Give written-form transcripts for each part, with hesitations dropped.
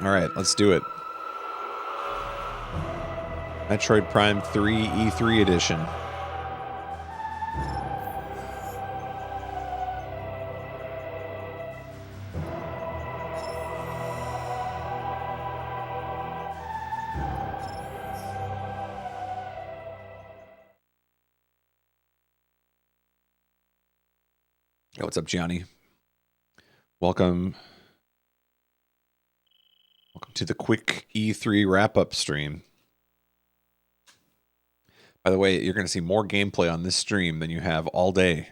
Alright, let's do it. Metroid Prime 3 E3 edition. Yo, what's up, Gianni? Welcome to the quick E3 wrap-up stream. By the way, you're going to see more gameplay on this stream than you have all day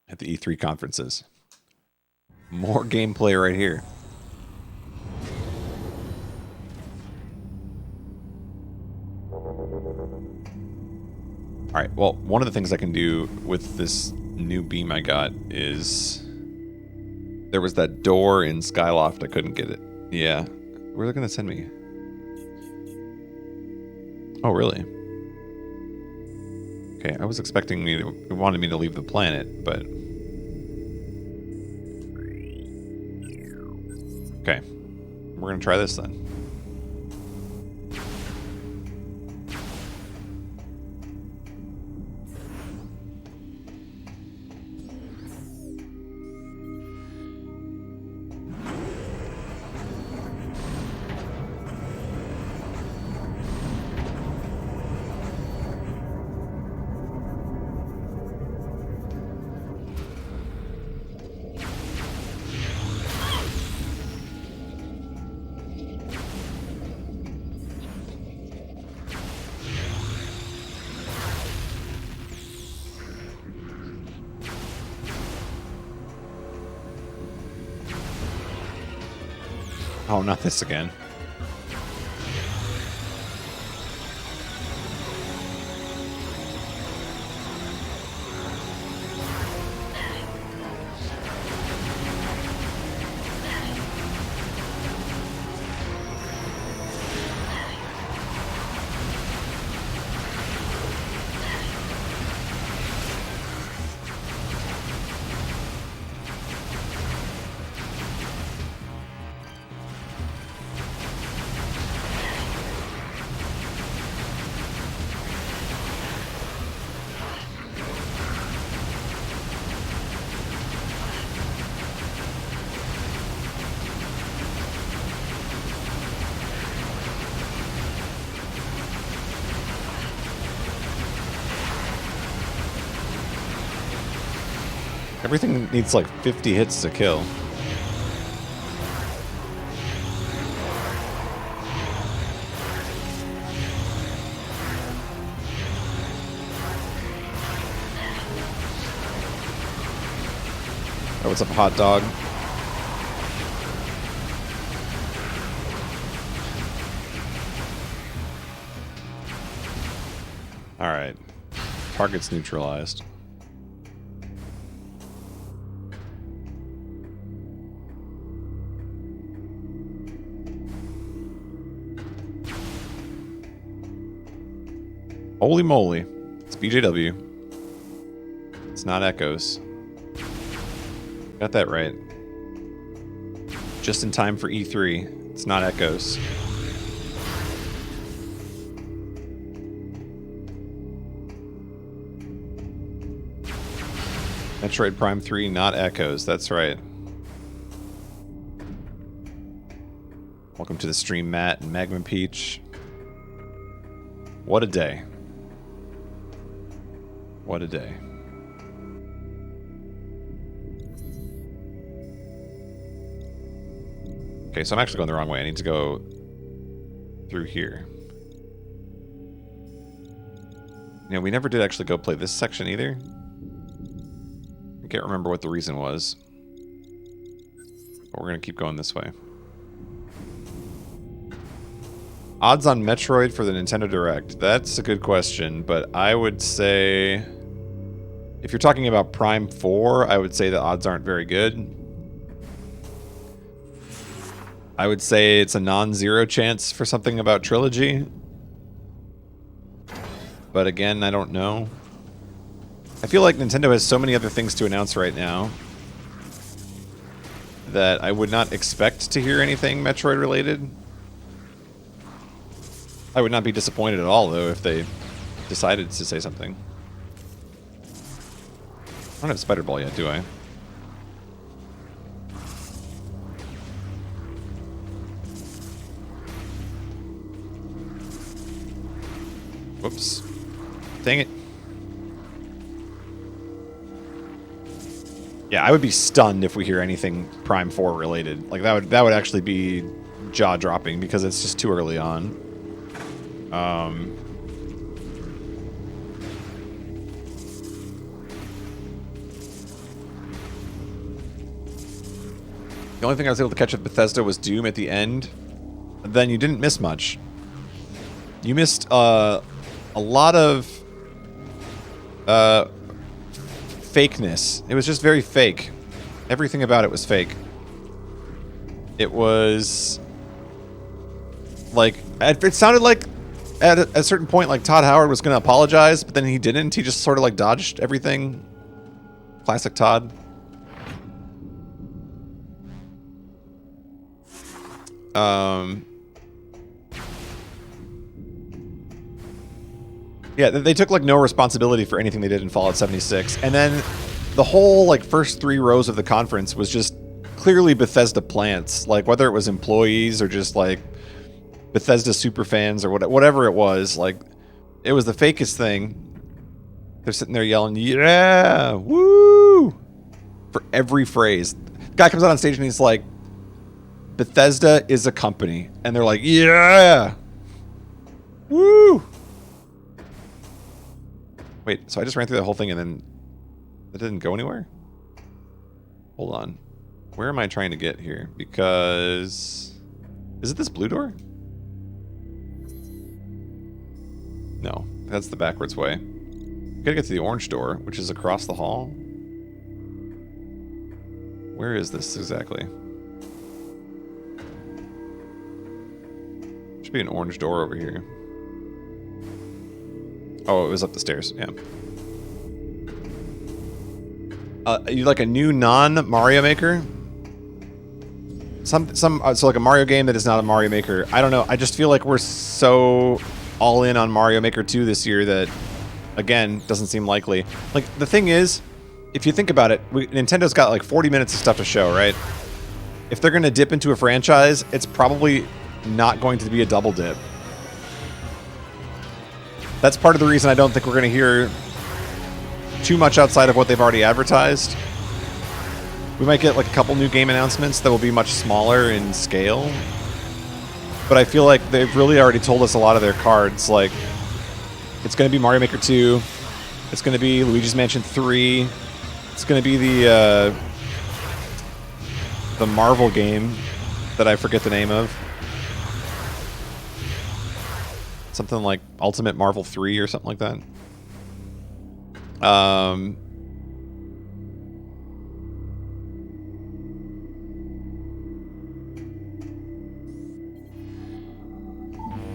at the E3 conferences. More gameplay right here. Alright, well, one of the things I can do with this new beam I got is... There was that door in Skyloft, I couldn't get it. Yeah. Where are they going to send me? Oh, really? Okay, I was expecting it wanted me to leave the planet, but... Okay. We're going to try this then. Oh, not this again. Everything needs like 50 hits to kill. Oh, what's up, hot dog? Alright. Target's neutralized. Holy moly. It's BJW. It's not Echoes. Got that right. Just in time for E3. It's not Echoes. Metroid Prime 3, not Echoes. That's right. Welcome to the stream, Matt and Magma Peach. What a day. What a day. Okay, so I'm actually going the wrong way. I need to go through here. You know, we never did actually go play this section either. I can't remember what the reason was. But we're going to keep going this way. Odds on Metroid for the Nintendo Direct. That's a good question, but I would say... If you're talking about Prime 4, I would say the odds aren't very good. I would say it's a non-zero chance for something about Trilogy. But again, I don't know. I feel like Nintendo has so many other things to announce right now that I would not expect to hear anything Metroid related. I would not be disappointed at all, though, if they decided to say something. I don't have Spider Ball yet, do I? Whoops. Dang it. Yeah, I would be stunned if we hear anything Prime 4 related. Like that would actually be jaw-dropping because it's just too early on. The only thing I was able to catch with Bethesda was Doom at the end. Then you didn't miss much. You missed a lot of fakeness. It was just very fake. Everything about it was fake. It was like it sounded like at a certain point like Todd Howard was going to apologize, but then he didn't. He just sort of like dodged everything. Classic Todd. Yeah, they took like no responsibility for anything they did in Fallout 76. And then the whole like first 3 rows of the conference was just clearly Bethesda plants, like whether it was employees or just like Bethesda superfans or whatever it was, like it was the fakest thing. They're sitting there yelling, "Yeah, woo!" for every phrase. The guy comes out on stage and he's like, "Bethesda is a company," and they're like, "Yeah, woo!" Wait, so I just ran through that whole thing and then it didn't go anywhere? Hold on. Where am I trying to get here? Because... is it this blue door? No, that's the backwards way. Gotta get to the orange door, which is across the hall. Where is this exactly? Should be an orange door over here. Oh, it was up the stairs, yeah. You like a new non-Mario Maker? So like a Mario game that is not a Mario Maker. I don't know, I just feel like we're so all in on Mario Maker 2 this year that, again, doesn't seem likely. Like, the thing is, if you think about it, Nintendo's got like 40 minutes of stuff to show, right? If they're gonna dip into a franchise, it's probably not going to be a double dip. That's part of the reason I don't think we're going to hear too much outside of what they've already advertised. We might get like a couple new game announcements that will be much smaller in scale. But I feel like they've really already told us a lot of their cards. Like, it's going to be Mario Maker 2. It's going to be Luigi's Mansion 3. It's going to be the Marvel game that I forget the name of. Something like Ultimate Marvel 3 or something like that.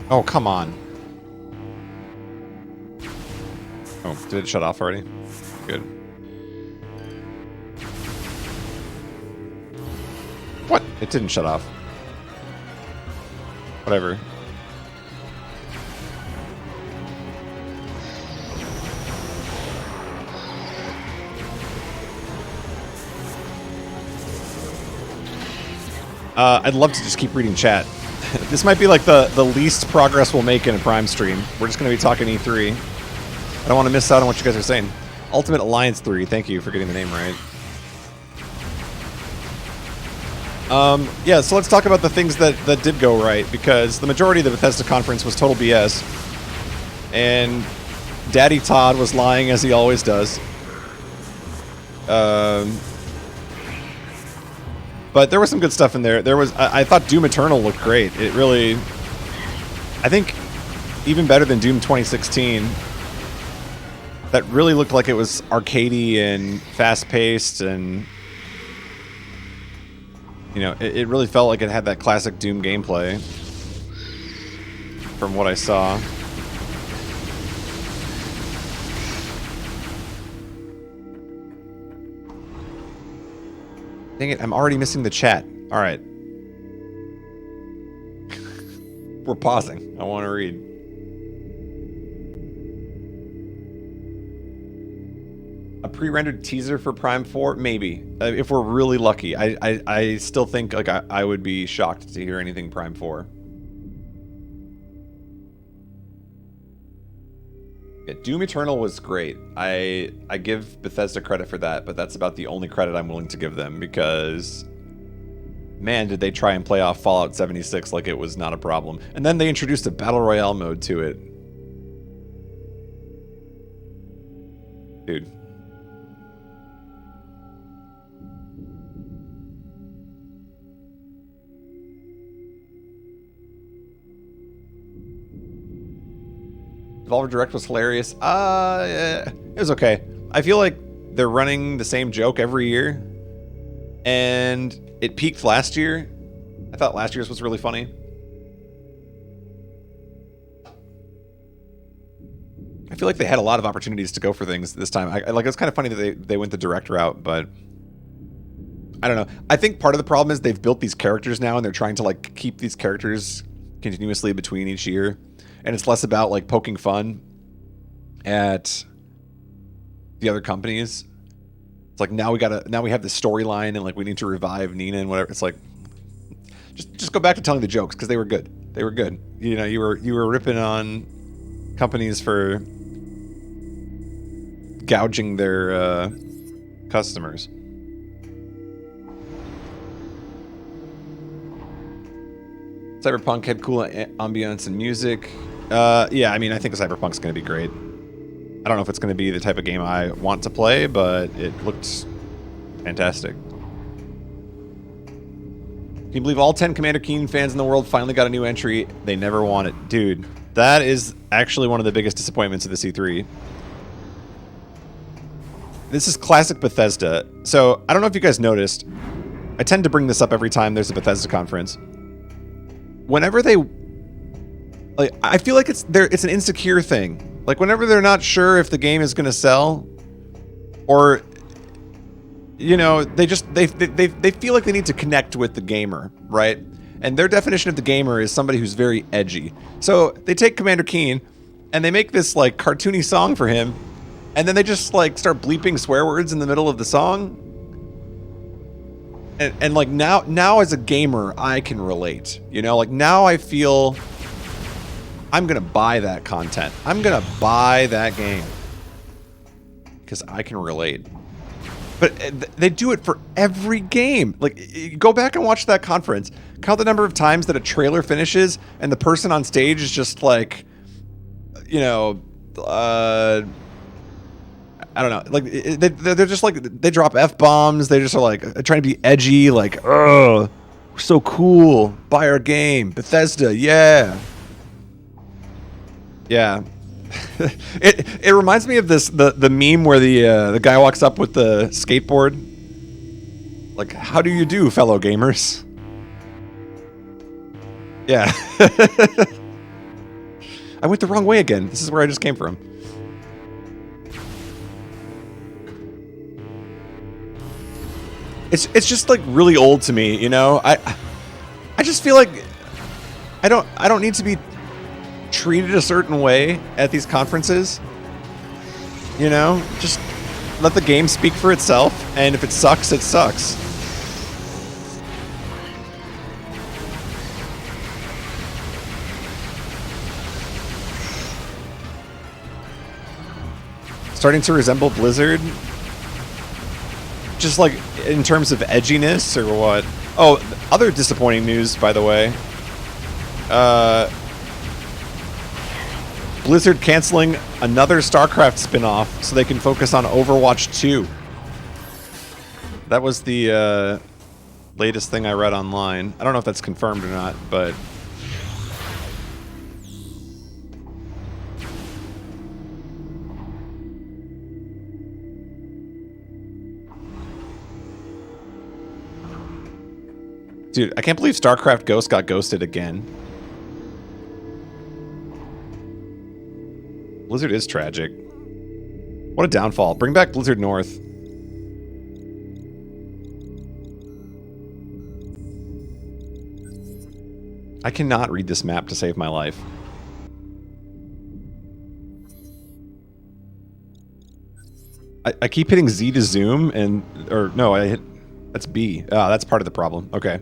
Oh, come on. Oh, did it shut off already? Good. What? It didn't shut off. Whatever. I'd love to just keep reading chat. This might be like the least progress we'll make in a Prime stream. We're just going to be talking E3. I don't want to miss out on what you guys are saying. Ultimate Alliance 3, thank you for getting the name right. Yeah, so let's talk about the things that did go right, because the majority of the Bethesda conference was total BS. And Daddy Todd was lying as he always does. But there was some good stuff in there. There was, I thought Doom Eternal looked great. It really, I think, even better than Doom 2016. That really looked like it was arcadey and fast-paced, and you know, it really felt like it had that classic Doom gameplay. From what I saw. Dang it, I'm already missing the chat. Alright. We're pausing. I want to read. A pre-rendered teaser for Prime 4? Maybe. If we're really lucky. I still think like I would be shocked to hear anything Prime 4. Yeah, Doom Eternal was great. I give Bethesda credit for that, but that's about the only credit I'm willing to give them because man, did they try and play off Fallout 76 like it was not a problem. And then they introduced a Battle Royale mode to it. Dude. Devolver Direct was hilarious. Yeah, it was okay. I feel like they're running the same joke every year. And it peaked last year. I thought last year's was really funny. I feel like they had a lot of opportunities to go for things this time. Like, it's kind of funny that they went the direct route, but I don't know. I think part of the problem is they've built these characters now and they're trying to like keep these characters continuously between each year. And it's less about like poking fun at the other companies. It's like now we have this storyline and like we need to revive Nina and whatever. It's like just go back to telling the jokes because they were good. They were good. You know, you were ripping on companies for gouging their customers. Cyberpunk had cool ambience and music. Yeah, I mean, I think Cyberpunk's going to be great. I don't know if it's going to be the type of game I want to play, but it looked fantastic. Can you believe all 10 Commander Keen fans in the world finally got a new entry they never wanted? Dude, that is actually one of the biggest disappointments of the C3. This is classic Bethesda. So, I don't know if you guys noticed. I tend to bring this up every time there's a Bethesda conference. Whenever they... like, I feel like it's an insecure thing. Like, whenever they're not sure if the game is going to sell, or, you know, they feel like they need to connect with the gamer, right? And their definition of the gamer is somebody who's very edgy. So they take Commander Keen, and they make this, like, cartoony song for him, and then they just, like, start bleeping swear words in the middle of the song. And like, now as a gamer, I can relate. You know, like, now I feel... I'm going to buy that content. I'm going to buy that game. Because I can relate. But they do it for every game. Like, go back and watch that conference. Count the number of times that a trailer finishes and the person on stage is just like, you know, I don't know. Like, they're just like, they drop F-bombs. They just are like trying to be edgy. Like, oh, we're so cool. Buy our game. Bethesda, yeah. Yeah, it reminds me of the meme where the guy walks up with the skateboard. Like, how do you do, fellow gamers? Yeah. I went the wrong way again. This is where I just came from. It's just like really old to me, you know. I just feel like I don't need to be treated a certain way at these conferences. You know, just let the game speak for itself, and if it sucks, it sucks. Starting to resemble Blizzard? Just like in terms of edginess or what? Oh, other disappointing news, by the way. Blizzard canceling another StarCraft spin-off so they can focus on Overwatch 2. That was the latest thing I read online. I don't know if that's confirmed or not, but... Dude, I can't believe StarCraft Ghost got ghosted again. Blizzard is tragic. What a downfall. Bring back Blizzard North. I cannot read this map to save my life. I keep hitting Z to zoom and... Or, no, I hit... That's B. Ah, that's part of the problem. Okay.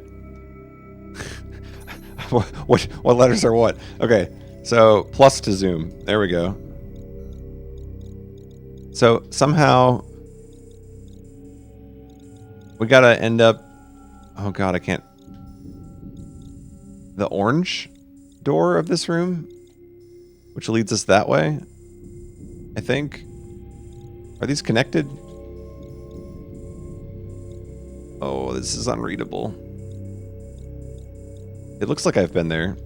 what letters are what? Okay, so plus to zoom. There we go. So somehow... We gotta end up... Oh god, I can't... The orange door of this room? Which leads us that way? I think. Are these connected? Oh, this is unreadable. It looks like I've been there.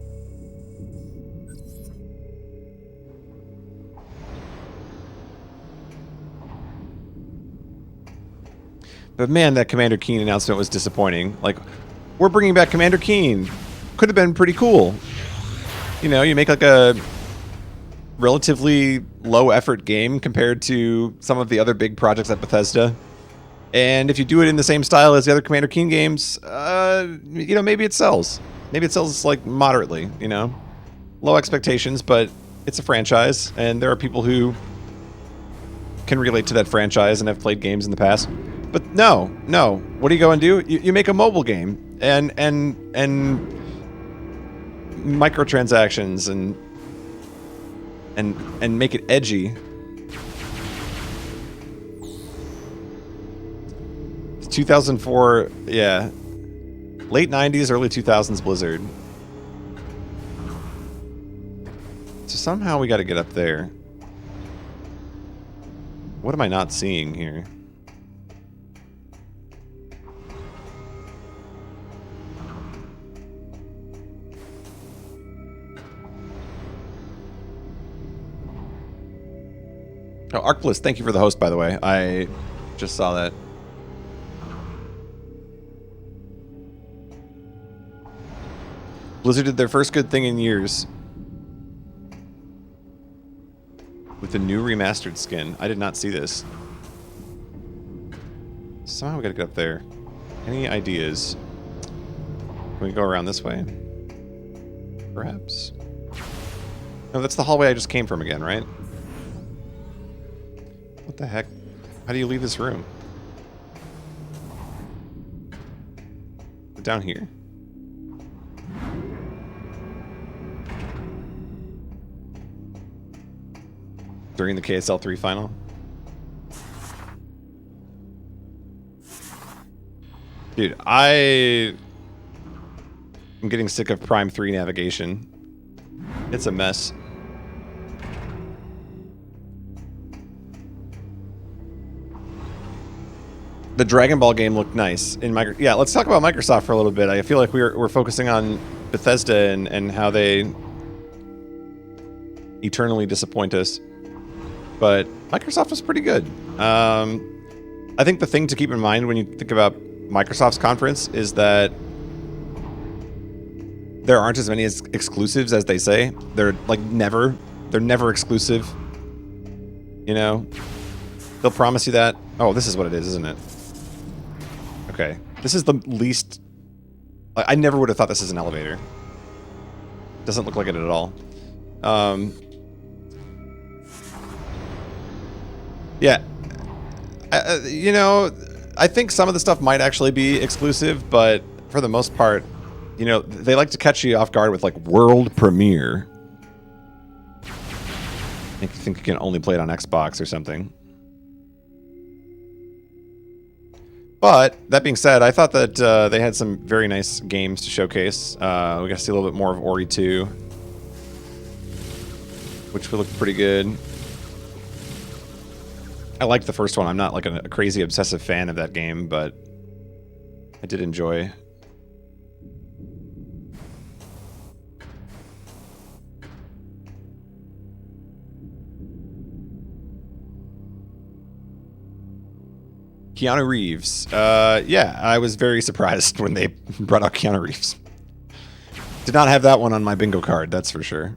But man, that Commander Keen announcement was disappointing. Like, we're bringing back Commander Keen. Could have been pretty cool. You know, you make like a relatively low effort game compared to some of the other big projects at Bethesda. And if you do it in the same style as the other Commander Keen games, you know, maybe it sells. Maybe it sells like moderately, you know. Low expectations, but it's a franchise, and there are people who can relate to that franchise and have played games in the past. But no. What do you go and do? You make a mobile game and microtransactions and make it edgy. 2004, yeah. Late 90s, early 2000s Blizzard. So somehow we got to get up there. What am I not seeing here? Oh, Arcbliss, thank you for the host, by the way. I just saw that. Blizzard did their first good thing in years. With the new remastered skin. I did not see this. Somehow we gotta get up there. Any ideas? Can we go around this way? Perhaps? No, that's the hallway I just came from again, right? What the heck? How do you leave this room? Down here? During the KSL 3 final? Dude, I'm getting sick of Prime 3 navigation. It's a mess. The Dragon Ball game looked nice in yeah, let's talk about Microsoft for a little bit. I feel like we're focusing on Bethesda and how they eternally disappoint us. But Microsoft was pretty good. I think the thing to keep in mind when you think about Microsoft's conference is that there aren't as many exclusives as they say. They're never exclusive. You know? They'll promise you that. Oh, this is what it is, isn't it? Okay. This is the least... I never would have thought this is an elevator. Doesn't look like it at all. Yeah. You know, I think some of the stuff might actually be exclusive, but for the most part, you know, they like to catch you off guard with, like, world premiere. Make you think you can only play it on Xbox or something. But, that being said, I thought that they had some very nice games to showcase. We got to see a little bit more of Ori 2, which looked pretty good. I liked the first one. I'm not like a crazy obsessive fan of that game, but I did enjoy. Keanu Reeves. Yeah, I was very surprised when they brought out Keanu Reeves. Did not have that one on my bingo card, that's for sure.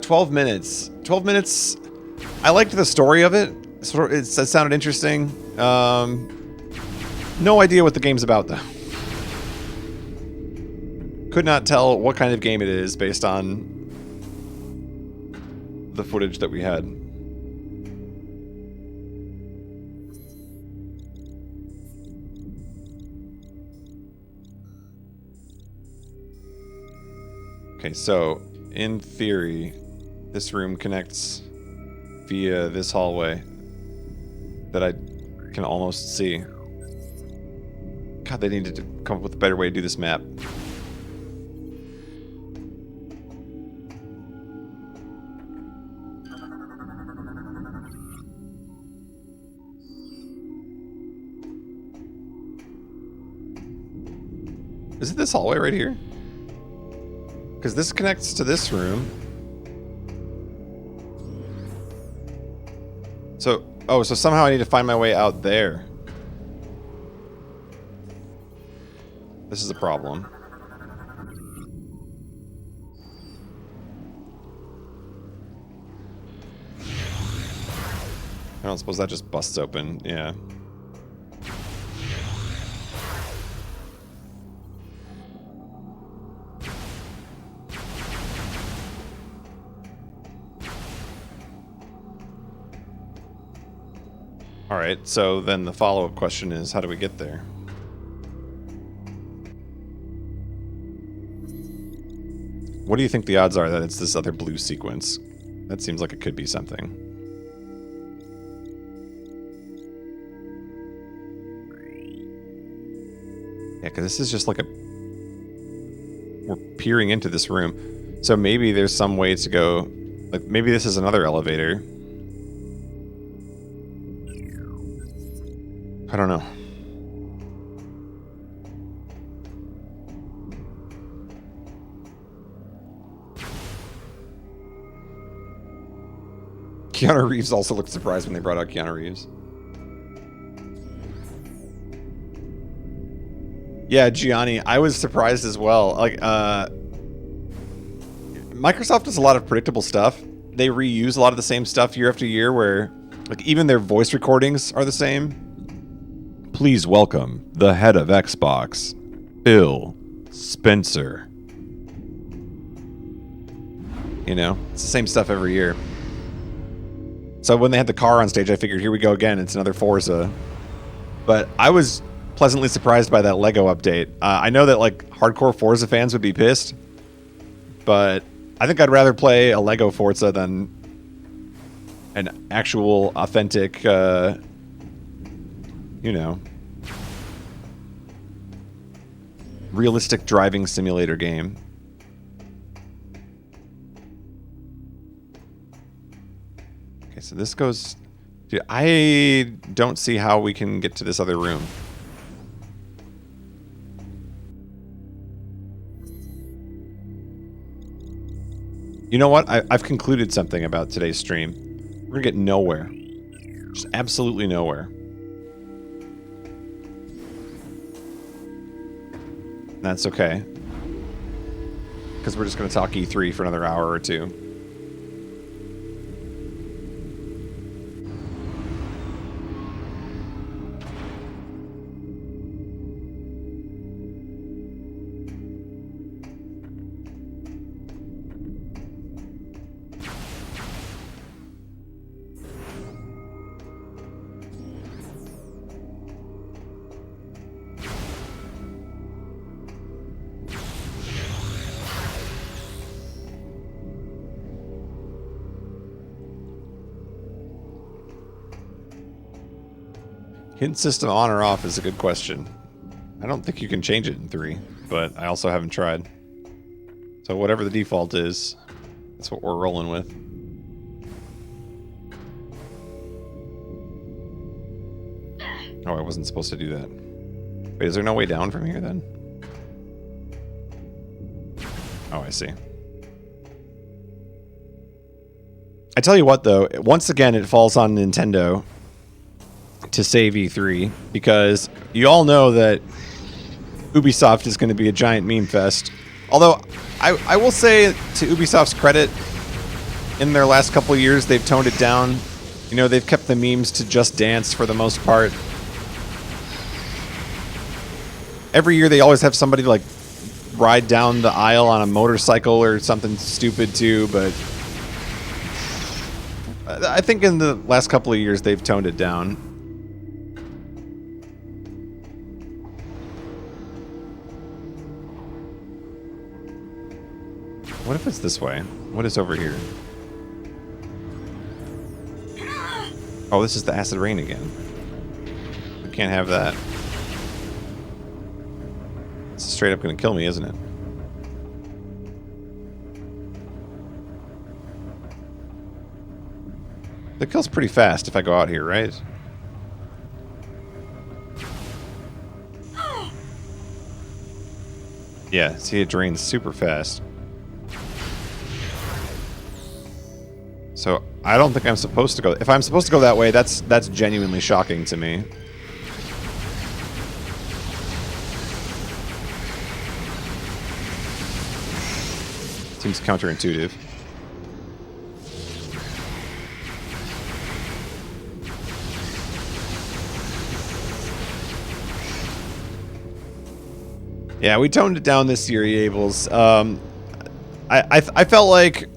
12 minutes. 12 minutes. I liked the story of it. It sounded interesting. No idea what the game's about, though. Could not tell what kind of game it is based on the footage that we had. Okay, so in theory, this room connects via this hallway that I can almost see. God, they needed to come up with a better way to do this map. Is it this hallway right here? Because this connects to this room. So, oh, so somehow I need to find my way out there. This is a problem. I don't suppose that just busts open, yeah. Alright, so then the follow-up question is, how do we get there? What do you think the odds are that it's this other blue sequence? That seems like it could be something. Yeah, because this is just like a... We're peering into this room. So maybe there's some way to go... Like, maybe this is another elevator. I don't know. Keanu Reeves also looked surprised when they brought out Keanu Reeves. Yeah, Gianni, I was surprised as well. Like, Microsoft does a lot of predictable stuff. They reuse a lot of the same stuff year after year where, like, even their voice recordings are the same. Please welcome the head of Xbox, Phil Spencer. You know, it's the same stuff every year. So when they had the car on stage, I figured, here we go again. It's another Forza. But I was pleasantly surprised by that Lego update. I know that, like, hardcore Forza fans would be pissed. But I think I'd rather play a Lego Forza than an actual, authentic, you know, realistic driving simulator game. Okay, so this goes... Dude, I don't see how we can get to this other room. You know what? I've concluded something about today's stream. We're gonna get nowhere. Just absolutely nowhere. That's okay. Because we're just gonna talk E3 for another hour or two. Hint system on or off is a good question. I don't think you can change it in 3, but I also haven't tried. So whatever the default is, that's what we're rolling with. Oh, I wasn't supposed to do that. Wait, is there no way down from here then? Oh, I see. I tell you what though, once again it falls on Nintendo to save E3, because you all know that Ubisoft is going to be a giant meme fest. Although, I will say, to Ubisoft's credit, in their last couple of years, they've toned it down. You know, they've kept the memes to Just Dance for the most part. Every year they always have somebody like ride down the aisle on a motorcycle or something stupid too, but I think in the last couple of years they've toned it down. What if it's this way? What is over here? Oh, this is the acid rain again. We can't have that. It's straight up gonna kill me, isn't it? It kills pretty fast if I go out here, right? Yeah, see, it drains super fast. So I don't think I'm supposed to go. If I'm supposed to go that way, that's genuinely shocking to me. Seems counterintuitive. Yeah, we toned it down this year, Yables. I felt like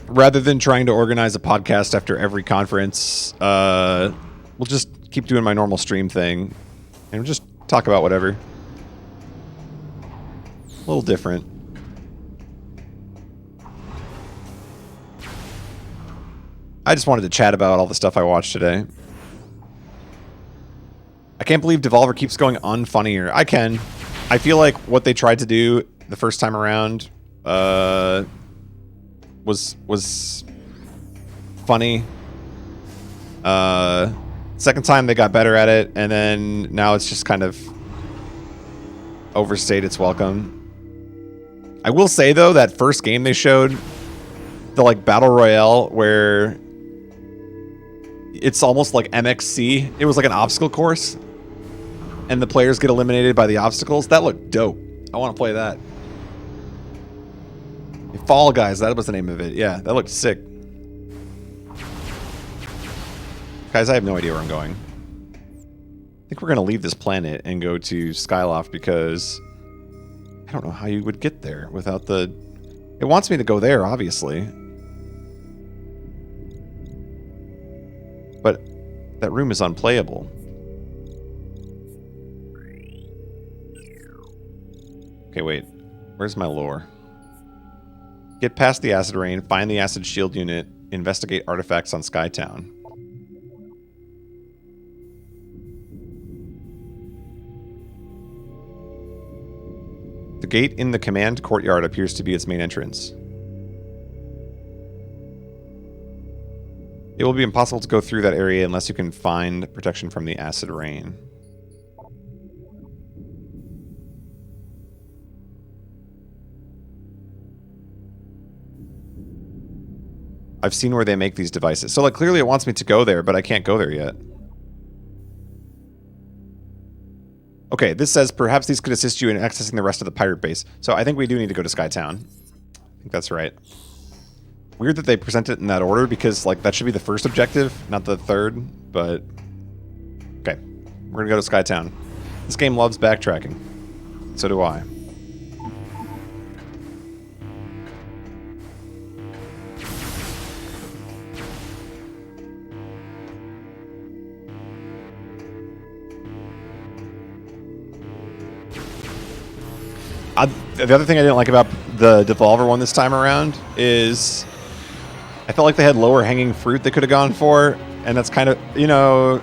rather than trying to organize a podcast after every conference, we'll just keep doing my normal stream thing and we'll just talk about whatever. A little different. I just wanted to chat about all the stuff I watched today. I can't believe Devolver keeps going unfunnier. I can. I feel like what they tried to do the first time around was funny. Second time they got better at it, and then now it's just kind of overstayed its welcome. I will say though, that first game they showed, the like battle royale where it's almost like MXC. It was like an obstacle course, and the players get eliminated by the obstacles. That looked dope. I want to play that. Fall Guys, that was the name of it. Yeah, that looked sick. Guys, I have no idea where I'm going. I think we're going to leave this planet and go to Skyloft because I don't know how you would get there without the... It wants me to go there, obviously. But that room is unplayable. Okay, wait. Where's my lore? Get past the acid rain, find the acid shield unit, investigate artifacts on Skytown. The gate in the command courtyard appears to be its main entrance. It will be impossible to go through that area unless you can find protection from the acid rain. I've seen where they make these devices. So, like, clearly it wants me to go there, but I can't go there yet. Okay, this says, perhaps these could assist you in accessing the rest of the pirate base. So I think we do need to go to Skytown. I think that's right. Weird that they present it in that order, because, like, that should be the first objective, not the third, but... Okay, we're gonna go to Skytown. This game loves backtracking. So do I. The other thing I didn't like about the Devolver one this time around is I felt like they had lower hanging fruit they could have gone for, and that's kind of, you know,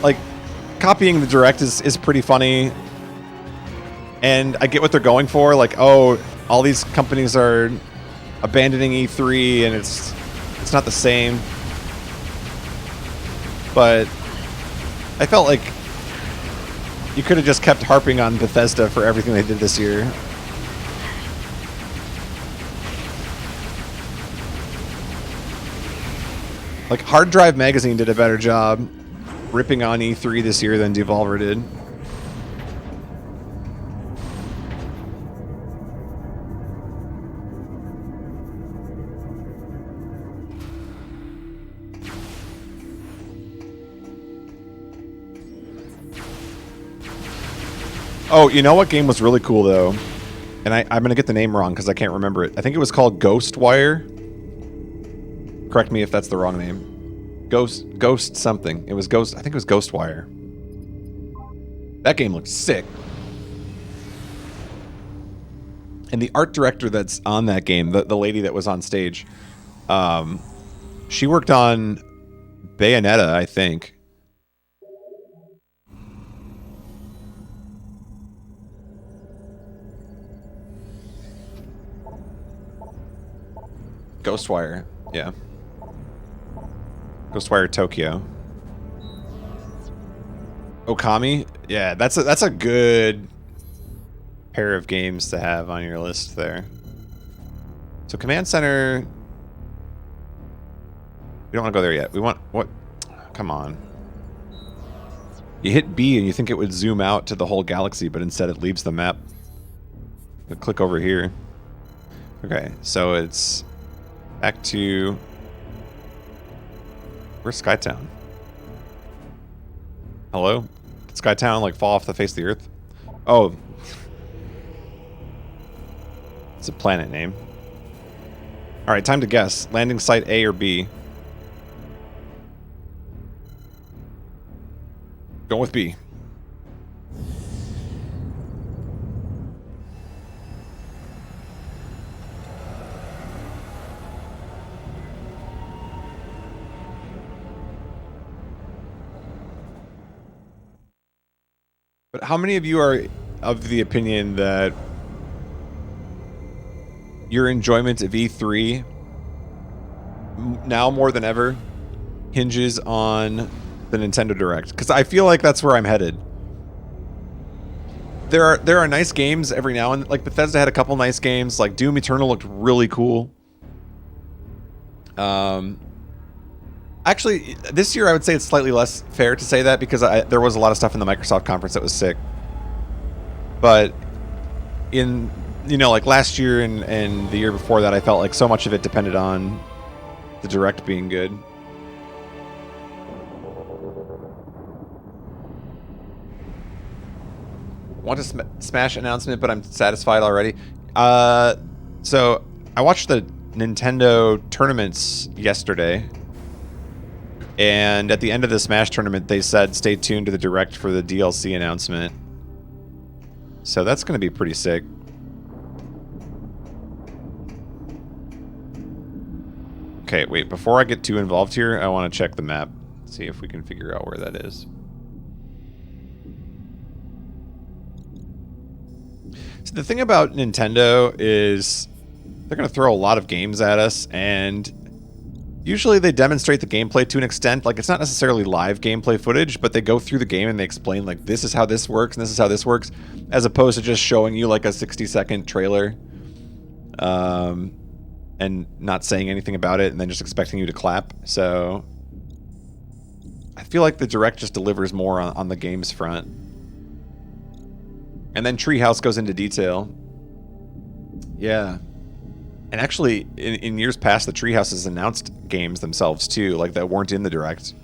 like, copying the Direct is pretty funny, and I get what they're going for, like, oh, all these companies are abandoning E3, and it's not the same, but I felt like you could have just kept harping on Bethesda for everything they did this year. Like, Hard Drive Magazine did a better job ripping on E3 this year than Devolver did. Oh, you know what game was really cool though? And I'm gonna get the name wrong because I can't remember it. I think it was called Ghostwire. Correct me if that's the wrong name. Ghost something. It was Ghost. I think it was Ghostwire. That game looked sick. And the art director that's on that game, the lady that was on stage, she worked on Bayonetta, I think. Ghostwire, yeah. Ghostwire Tokyo. Okami, yeah, that's a good pair of games to have on your list there. So Command Center, we don't want to go there yet. We want what? Come on. You hit B and you think it would zoom out to the whole galaxy, but instead it leaves the map. Click over here. Okay, so it's back to... Where's Skytown? Hello? Did Skytown, like, fall off the face of the Earth? Oh. It's a planet name. Alright, time to guess. Landing site A or B? Going with B. But how many of you are of the opinion that your enjoyment of E3 now more than ever hinges on the Nintendo Direct? Because I feel like that's where I'm headed. There are nice games every now and like Bethesda had a couple nice games. Like Doom Eternal looked really cool. Actually, this year I would say it's slightly less fair to say that because there was a lot of stuff in the Microsoft conference that was sick. But in, you know, like last year and the year before that, I felt like so much of it depended on the Direct being good. Want a Smash announcement, but I'm satisfied already. So I watched the Nintendo tournaments yesterday. And at the end of the Smash tournament, they said, stay tuned to the Direct for the DLC announcement. So that's going to be pretty sick. Okay, wait, before I get too involved here, I want to check the map. See if we can figure out where that is. So the thing about Nintendo is they're going to throw a lot of games at us, and usually they demonstrate the gameplay to an extent. Like, it's not necessarily live gameplay footage, but they go through the game and they explain, like, this is how this works and this is how this works, as opposed to just showing you, like, a 60-second trailer and not saying anything about it and then just expecting you to clap. So I feel like the Direct just delivers more on the games front. And then Treehouse goes into detail. Yeah. And actually, in years past, the Treehouse has announced games themselves, too, like that weren't in the Direct.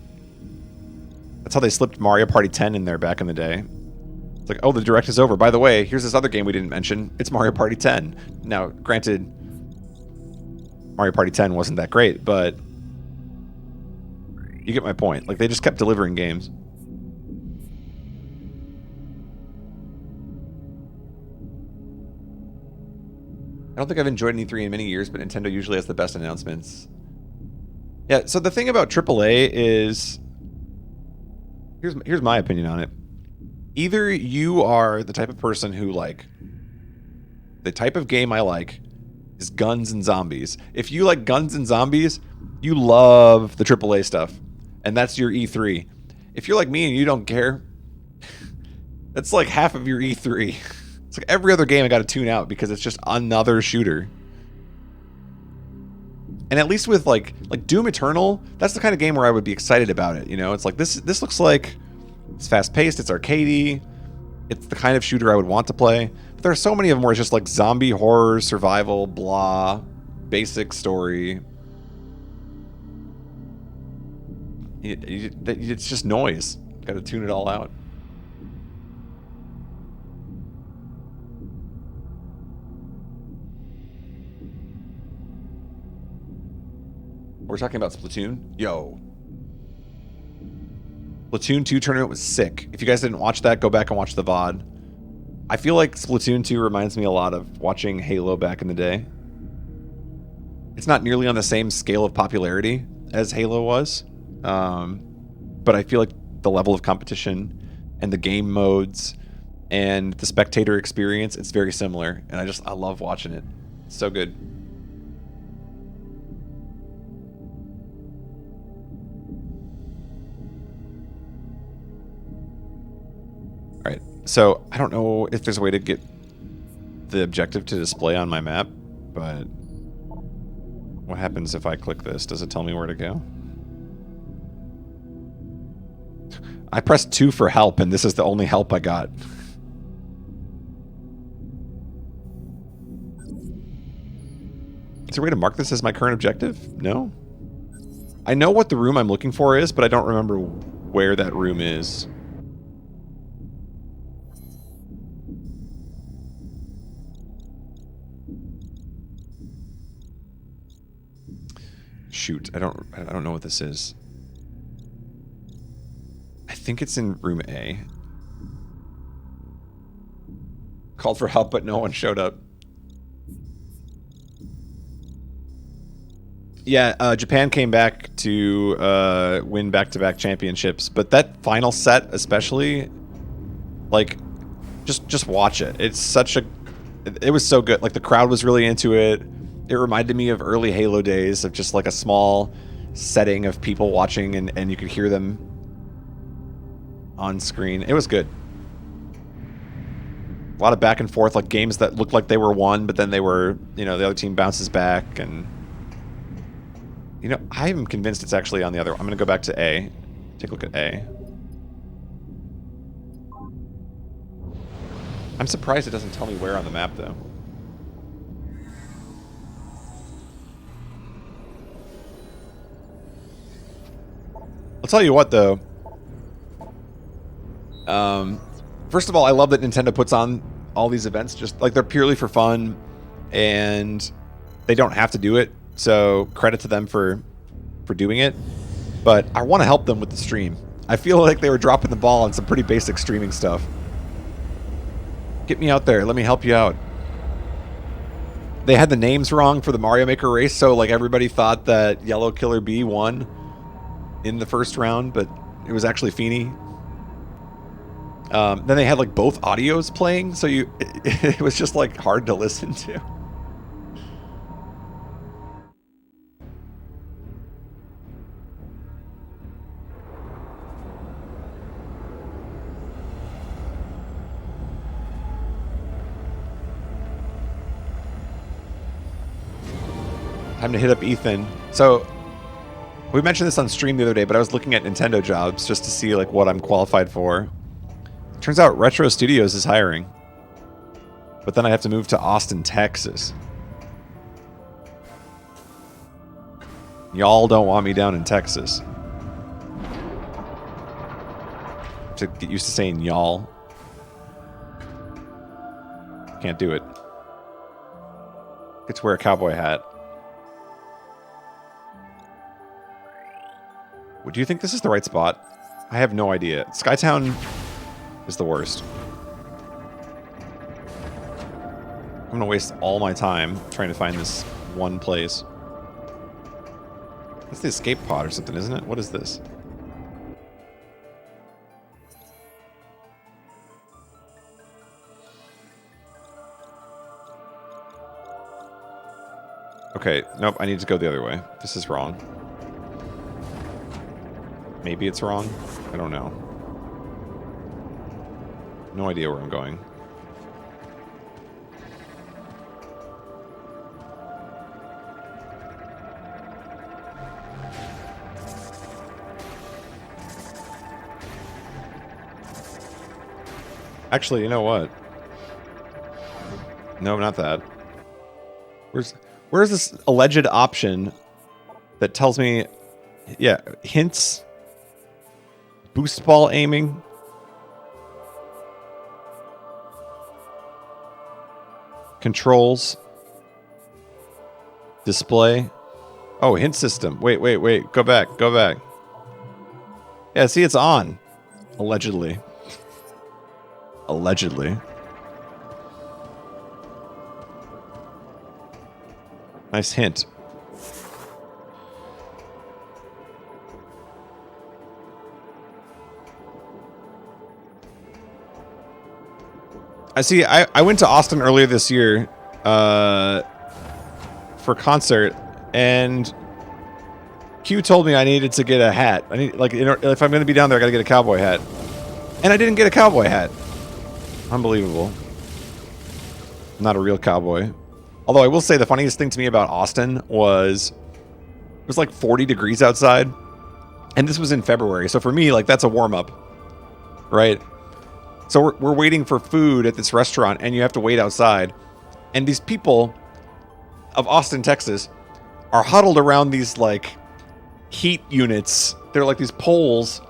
That's how they slipped Mario Party 10 in there back in the day. It's like, oh, the Direct is over. By the way, here's this other game we didn't mention. It's Mario Party 10. Now, granted, Mario Party 10 wasn't that great, but you get my point. Like, they just kept delivering games. I don't think I've enjoyed an E3 in many years, but Nintendo usually has the best announcements. Yeah, so the thing about AAA is... Here's my opinion on it. Either you are the type of person who, like... The type of game I like is guns and zombies. If you like guns and zombies, you love the AAA stuff. And that's your E3. If you're like me and you don't care, that's like half of your E3. It's like every other game I got to tune out because it's just another shooter. And at least with like Doom Eternal, that's the kind of game where I would be excited about it. You know, it's like this looks like it's fast paced, it's arcadey, it's the kind of shooter I would want to play. But there are so many of them where it's just like zombie horror, survival, blah, basic story. It's just noise. Got to tune it all out. we're talking about Splatoon. Yo. Splatoon 2 tournament was sick. If you guys didn't watch that, go back and watch the VOD. I feel like Splatoon 2 reminds me a lot of watching Halo back in the day. It's not nearly on the same scale of popularity as Halo was. But I feel like the level of competition and the game modes and the spectator experience, it's very similar. And I love watching it. It's so good. All right, so I don't know if there's a way to get the objective to display on my map, but what happens if I click this? Does it tell me where to go? I pressed 2 for help, and this is the only help I got. Is there a way to mark this as my current objective? No? I know what the room I'm looking for is, but I don't remember where that room is. Shoot, I don't know what this is. I think it's in room A. Called for help, but no one showed up. Yeah, Japan came back to win back-to-back championships, but that final set especially, like, just watch it. It's such a... It was so good. Like, the crowd was really into it. It reminded me of early Halo days of just, like, a small setting of people watching, and you could hear them on screen. It was good. A lot of back and forth, like games that looked like they were won, but then they were, you know, the other team bounces back, and... You know, I'm convinced it's actually on the other... I'm going to go back to A. Take a look at A. I'm surprised it doesn't tell me where on the map, though. I'll tell you what, though. First of all, I love that Nintendo puts on all these events. Just, like, they're purely for fun, and they don't have to do it. So, credit to them for doing it. But I want to help them with the stream. I feel like they were dropping the ball on some pretty basic streaming stuff. Get me out there. Let me help you out. They had the names wrong for the Mario Maker race, so like everybody thought that Yellow Killer Bee won in the first round, but it was actually Feeny. Then they had like both audios playing, so it was just like hard to listen to. Time to hit up Ethan. So, we mentioned this on stream the other day, but I was looking at Nintendo jobs just to see like what I'm qualified for. Turns out Retro Studios is hiring. But then I have to move to Austin, Texas. Y'all don't want me down in Texas. To get used to saying y'all. Can't do it. Get to wear a cowboy hat. Do you think this is the right spot? I have no idea. Skytown is the worst. I'm gonna waste all my time trying to find this one place. That's the escape pod or something, isn't it? What is this? Okay, nope, I need to go the other way. This is wrong. Maybe it's wrong. I don't know. No idea where I'm going. Actually, you know what? No, not that. Where's this alleged option that tells me, yeah, hints, boost ball aiming, controls, display. Oh, hint system. Wait, wait, wait. Go back. Go back. Yeah, see, it's on. Allegedly. Allegedly. Nice hint. I see. I went to Austin earlier this year for concert, and Q told me I needed to get a hat. I need, like, if I'm going to be down there, I got to get a cowboy hat, and I didn't get a cowboy hat. Unbelievable. I'm not a real cowboy. Although I will say the funniest thing to me about Austin was it was like 40 degrees outside, and this was in February. So for me, like, that's a warm up, right? So we're waiting for food at this restaurant, and you have to wait outside. And these people of Austin, Texas, are huddled around these, like, heat units. They're like these poles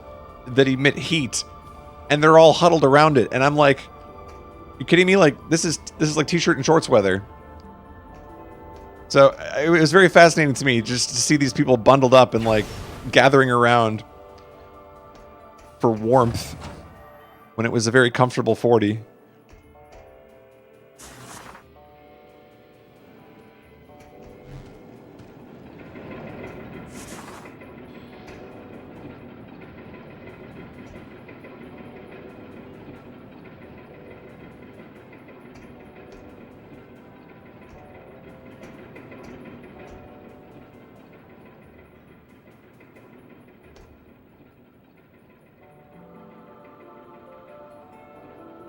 that emit heat, and they're all huddled around it. And I'm like, you kidding me? Like, this is like t-shirt and shorts weather. So it was very fascinating to me just to see these people bundled up and, like, gathering around for warmth when it was a very comfortable 40.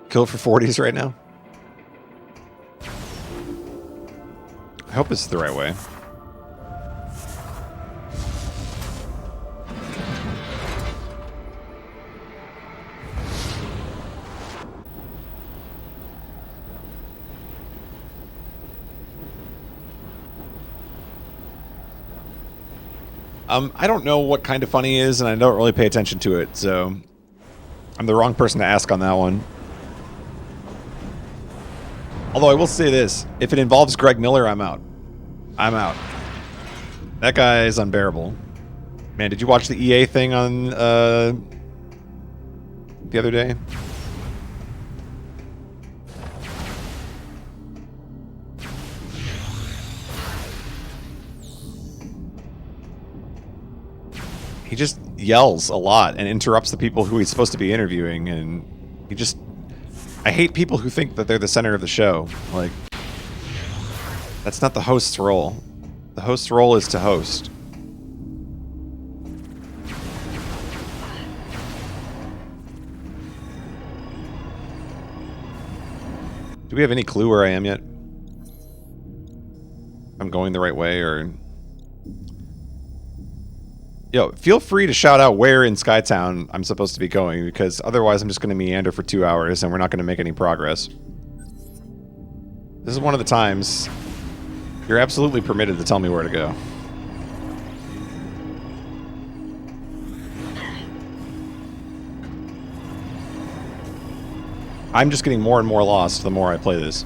Kill for 40s right now. I hope this is the right way. I don't know what kind of funny is, and I don't really pay attention to it, so I'm the wrong person to ask on that one. Although I will say this, if it involves Greg Miller, I'm out. I'm out. That guy is unbearable. Man, did you watch the EA thing on the other day? He just yells a lot and interrupts the people who he's supposed to be interviewing, and he just... I hate people who think that they're the center of the show. Like, that's not the host's role. The host's role is to host. Do we have any clue where I am yet? I'm going the right way, or... Yo, feel free to shout out where in Skytown I'm supposed to be going, because otherwise I'm just going to meander for 2 hours and we're not going to make any progress. This is one of the times you're absolutely permitted to tell me where to go. I'm just getting more and more lost the more I play this.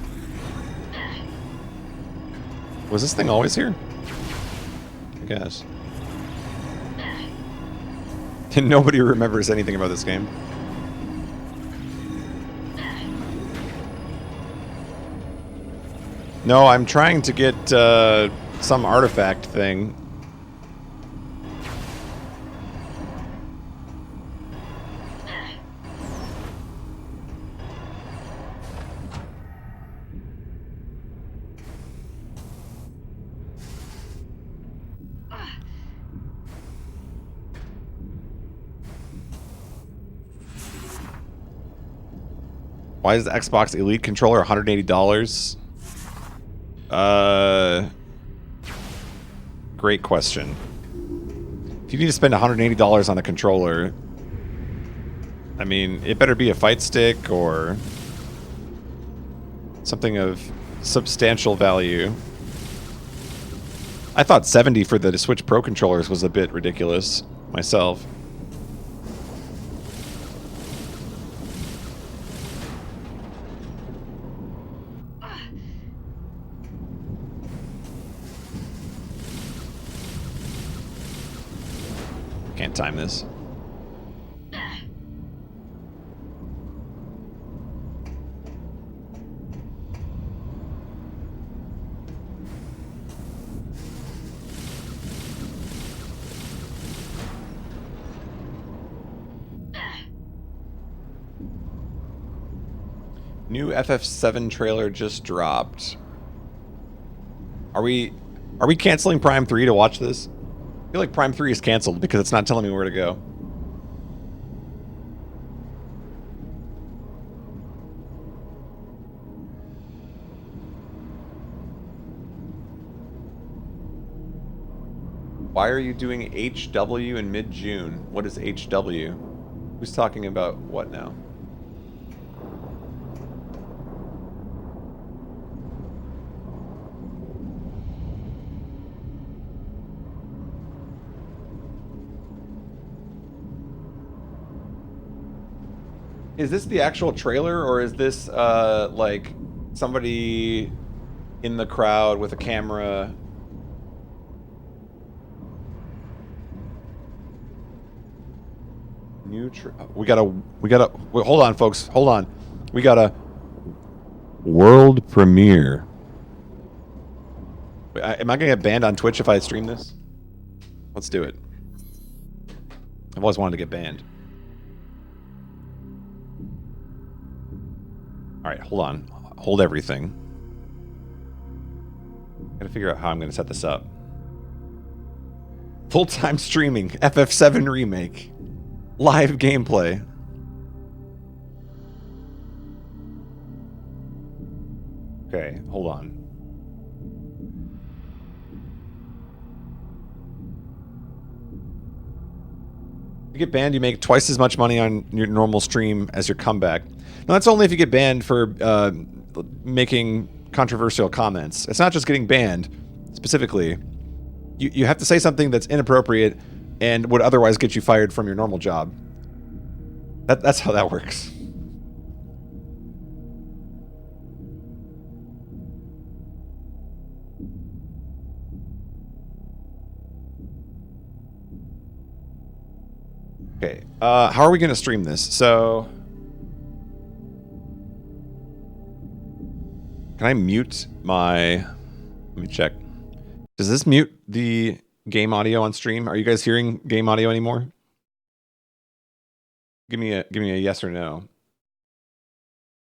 Was this thing always here? I guess. And nobody remembers anything about this game. No, I'm trying to get some artifact thing. Why is the Xbox Elite controller $180? Great question. If you need to spend $180 on a controller, I mean, it better be a fight stick or something of substantial value. I thought $70 for the Switch Pro controllers was a bit ridiculous myself. time this. New FF7 trailer just dropped. Are we canceling Prime 3 to watch this? I feel like Prime 3 is canceled because it's not telling me where to go. Why are you doing HW in mid-June? What is HW? Who's talking about what now? Is this the actual trailer, or is this, like, somebody in the crowd with a camera? We gotta, wait, hold on, folks, hold on. We got a world premiere. Wait, am I gonna get banned on Twitch if I stream this? Let's do it. I've always wanted to get banned. Alright, hold on. Hold everything. Gotta figure out how I'm gonna set this up. Full-time streaming. FF7 remake. Live gameplay. Okay, hold on. If you get banned, you make twice as much money on your normal stream as your comeback. Now, that's only if you get banned for making controversial comments. It's not just getting banned, specifically. You have to say something that's inappropriate and would otherwise get you fired from your normal job. That's how that works. Okay, how are we going to stream this? So, can I mute my... Let me check. Does this mute the game audio on stream? Are you guys hearing game audio anymore? Give me a yes or no.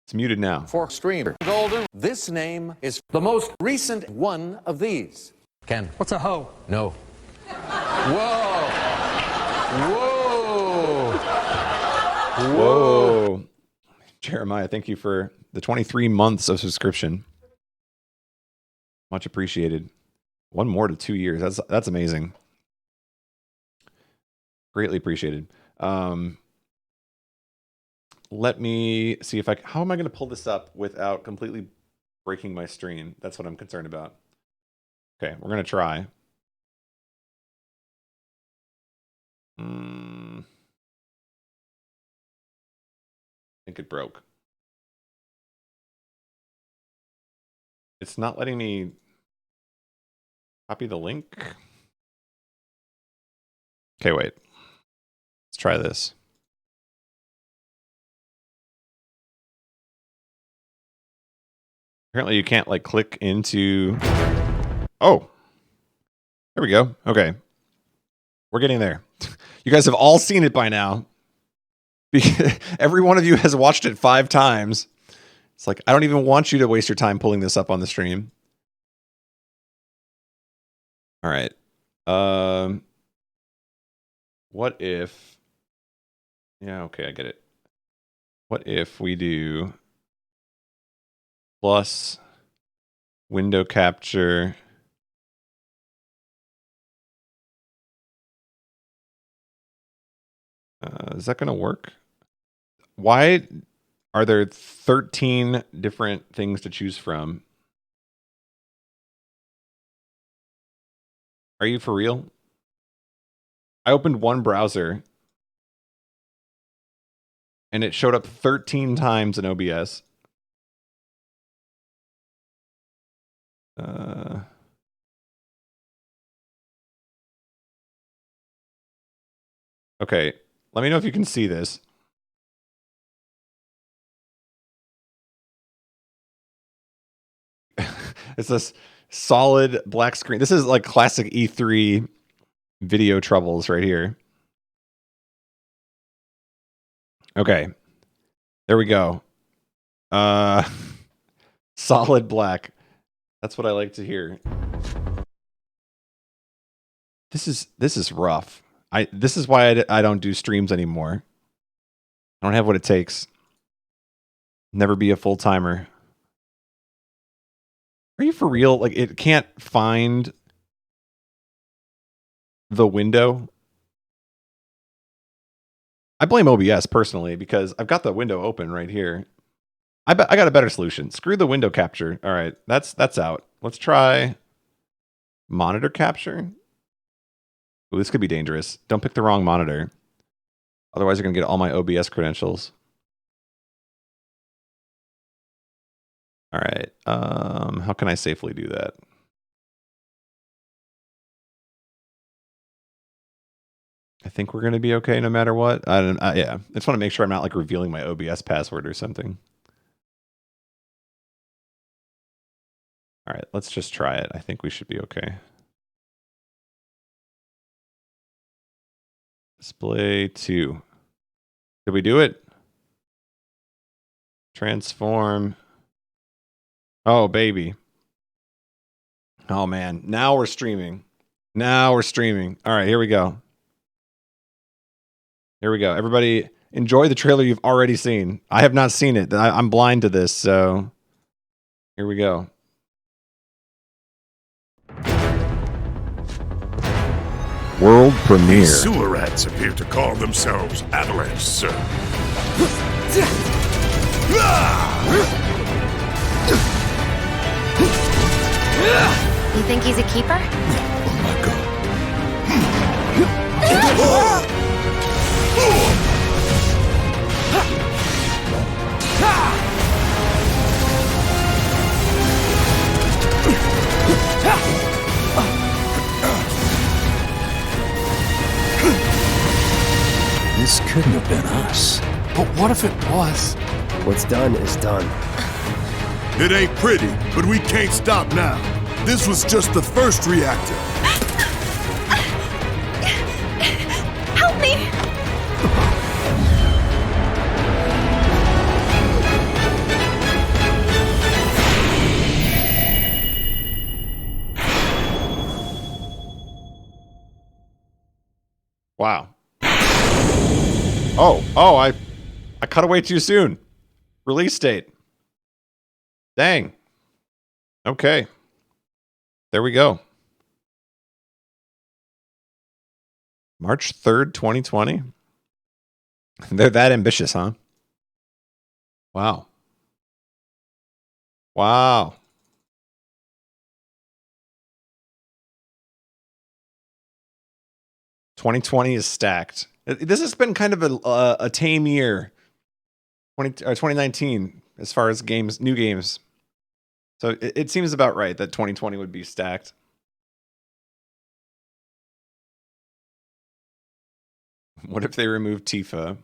It's muted now. For streamer Golden, this name is the most recent one of these. Ken. What's a hoe? No. Whoa. Whoa. Whoa. Jeremiah, thank you for the 23 months of subscription. Much appreciated. One more to 2 years. That's amazing. Greatly appreciated. Let me see if how am I going to pull this up without completely breaking my stream? That's what I'm concerned about. Okay, we're going to try. I think it broke. It's not letting me copy the link. Okay, wait. Let's try this. Apparently you can't like click into... Oh! There we go. Okay. We're getting there. You guys have all seen it by now. Every one of you has watched it 5 times. It's like, I don't even want you to waste your time pulling this up on the stream. All right. What if... Yeah, okay, I get it. What if we do... plus window capture. Is that going to work? Why are there 13 different things to choose from? Are you for real? I opened one browser and it showed up 13 times in OBS. Okay, let me know if you can see this. It's this solid black screen. This is like classic E3 video troubles right here. Okay, there we go. Uh, solid black. That's what I like to hear. This is rough. This is why I don't do streams anymore. I don't have what it takes. Never be a full timer. Are you for real? Like it can't find the window. I blame OBS personally because I've got the window open right here. I got a better solution. Screw the window capture. All right, that's out. Let's try monitor capture. Ooh, this could be dangerous. Don't pick the wrong monitor. Otherwise, you're going to get all my OBS credentials. All right. How can I safely do that? I think we're going to be okay no matter what. Yeah. I just want to make sure I'm not like revealing my OBS password or something. All right, let's just try it. I think we should be okay. Display 2. Did we do it? Transform. Oh, baby. Oh, man. Now we're streaming. Now we're streaming. All right, here we go. Here we go. Everybody enjoy the trailer you've already seen. I have not seen it. I'm blind to this, so here we go. World premiere. These sewer rats appear to call themselves Avalanche, sir. You think he's a keeper? Oh my god. This couldn't have been us. But what if it was? What's done is done. It ain't pretty, but we can't stop now. This was just the first reactor. Help me! Wow. I cut away too soon. Release date. Dang. Okay. There we go. March 3rd, 2020. They're that ambitious, huh? Wow. Wow. "2020 is stacked." This has been kind of a tame year, 2019, as far as games, new games. So it seems about right that 2020 would be stacked. What if they remove Tifa?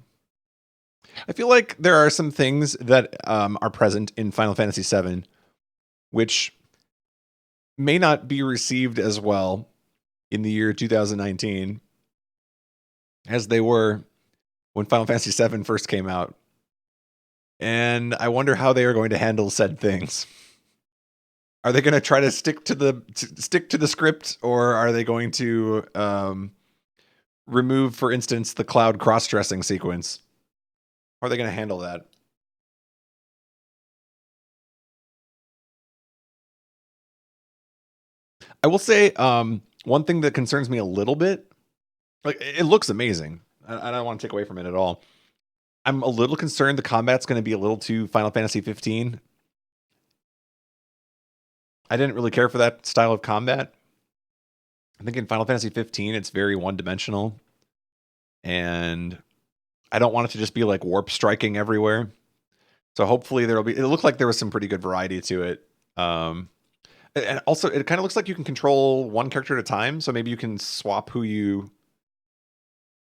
I feel like there are some things that are present in Final Fantasy VII, which may not be received as well in the year 2019 as they were when Final Fantasy VII first came out. And I wonder how they are going to handle said things. Are they going to try to stick to the script, or are they going to remove, for instance, the Cloud cross-dressing sequence? How are they going to handle that? I will say one thing that concerns me a little bit, like it looks amazing. I don't want to take away from it at all. I'm a little concerned the combat's going to be a little too Final Fantasy 15. I didn't really care for that style of combat. I think in Final Fantasy 15, it's very one-dimensional. And I don't want it to just be like warp striking everywhere. So hopefully there'll be... It looked like there was some pretty good variety to it. And also, it kind of looks like you can control one character at a time. So maybe you can swap who you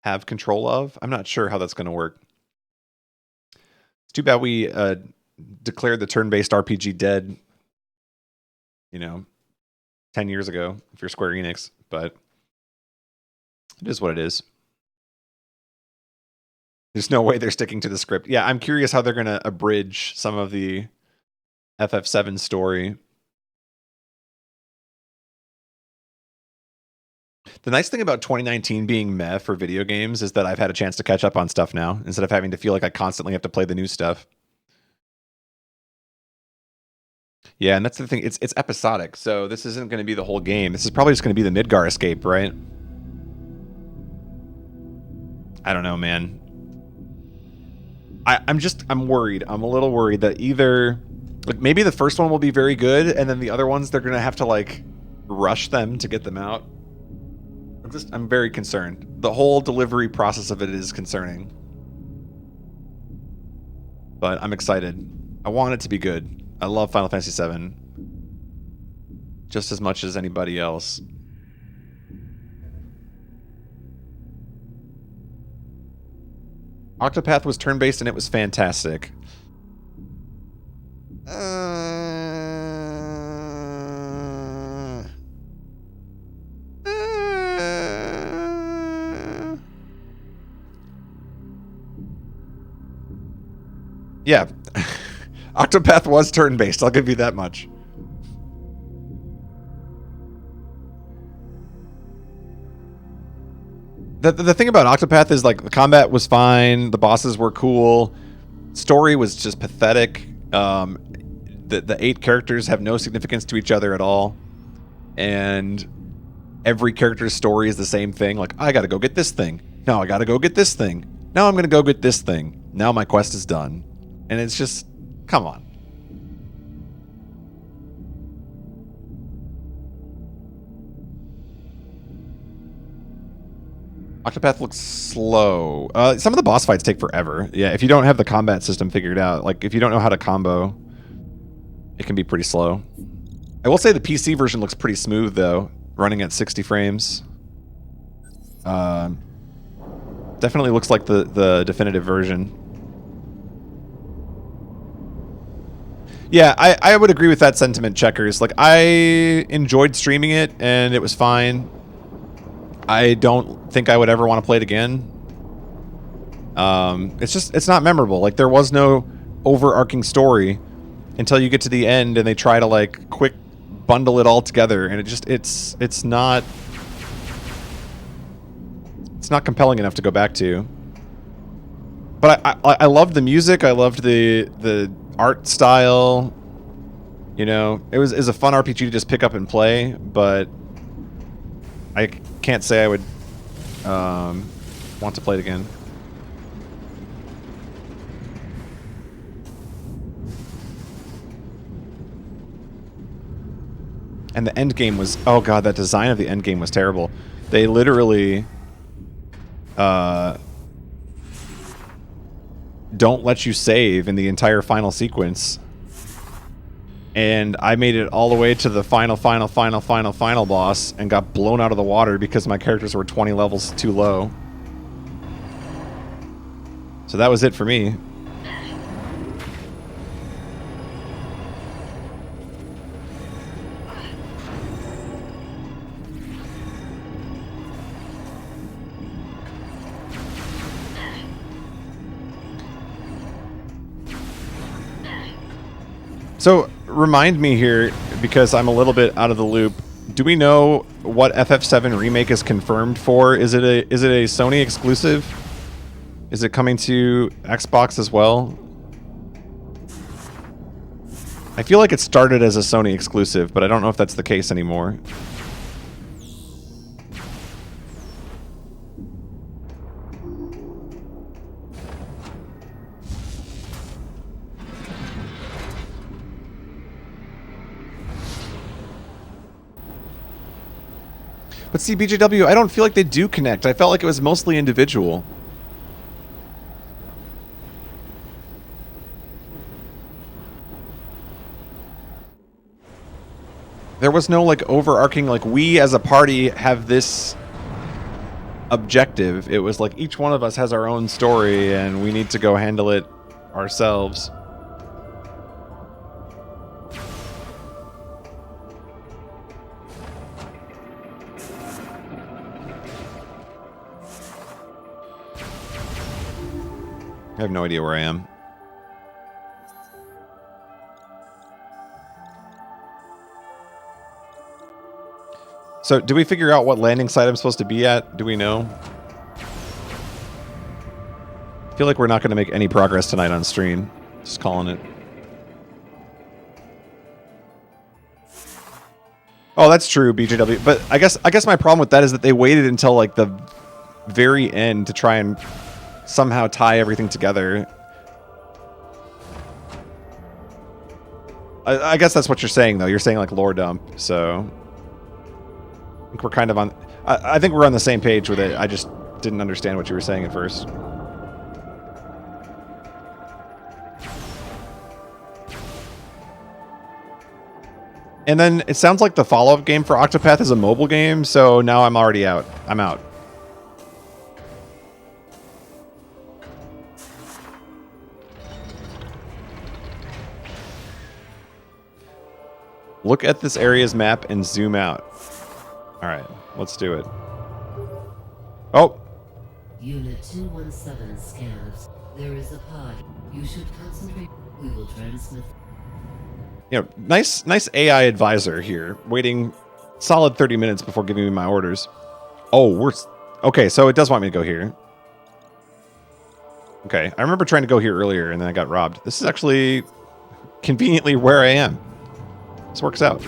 have control of. I'm not sure how that's going to work. It's too bad we declared the turn-based RPG dead, 10 years ago, if you're Square Enix, but it is what it is. There's no way they're sticking to the script. Yeah, I'm curious how they're going to abridge some of the FF7 story. The nice thing about 2019 being meh for video games is that I've had a chance to catch up on stuff now, instead of having to feel like I constantly have to play the new stuff. Yeah, and that's the thing. It's episodic, so this isn't going to be the whole game. This is probably just going to be the Midgar escape, right? I don't know, man. I'm worried. I'm a little worried that either, like, maybe the first one will be very good, and then the other ones, they're going to have to, like, rush them to get them out. I'm very concerned. The whole delivery process of it is concerning. But I'm excited. I want it to be good. I love Final Fantasy VII just as much as anybody else. Octopath was turn-based and it was fantastic. Yeah. Octopath was turn-based, I'll give you that much. The thing about Octopath is, like, the combat was fine, the bosses were cool, story was just pathetic. The 8 characters have no significance to each other at all, and every character's story is the same thing. Like, I gotta go get this thing. Now I gotta go get this thing. Now I'm gonna go get this thing. Now my quest is done. And it's just, come on. Octopath looks slow. Some of the boss fights take forever. Yeah, if you don't have the combat system figured out, like if you don't know how to combo, it can be pretty slow. I will say the PC version looks pretty smooth though, running at 60 frames. Definitely looks like the definitive version. Yeah, I would agree with that sentiment, Checkers. Like, I enjoyed streaming it, and it was fine. I don't think I would ever want to play it again. It's not memorable. Like, there was no overarching story until you get to the end, and they try to, like, quick bundle it all together, and it's not compelling enough to go back to. But I loved the music. I loved the art style. You know, it was a fun RPG to just pick up and play, but I can't say I would want to play it again. And the end game was, oh god, that design of the end game was terrible. They literally don't let you save in the entire final sequence. And I made it all the way to the final boss and got blown out of the water because my characters were 20 levels too low. So that was it for me. So, remind me here, because I'm a little bit out of the loop. Do we know what FF7 Remake is confirmed for? Is it a Sony exclusive? Is it coming to Xbox as well? I feel like it started as a Sony exclusive, but I don't know if that's the case anymore. But see, BJW, I don't feel like they do connect. I felt like it was mostly individual. There was no, like, overarching, like, we as a party have this objective. It was like each one of us has our own story and we need to go handle it ourselves. I have no idea where I am. So, do we figure out what landing site I'm supposed to be at? Do we know? I feel like we're not going to make any progress tonight on stream. Just calling it. Oh, that's true, BJW. But I guess my problem with that is that they waited until like the very end to try and somehow tie everything together. I guess that's what you're saying, though. You're saying like lore dump, so I think we're kind of on. I think we're on the same page with it. I just didn't understand what you were saying at first. And then it sounds like the follow-up game for Octopath is a mobile game, so now I'm already out. I'm out. Look at this area's map and zoom out. Alright, let's do it. Oh! Unit 217 scans. There is a pod. You should concentrate. We will transmit. You know, nice AI advisor here, waiting solid 30 minutes before giving me my orders. Oh, okay, so it does want me to go here. Okay, I remember trying to go here earlier and then I got robbed. This is actually conveniently where I am. This works out.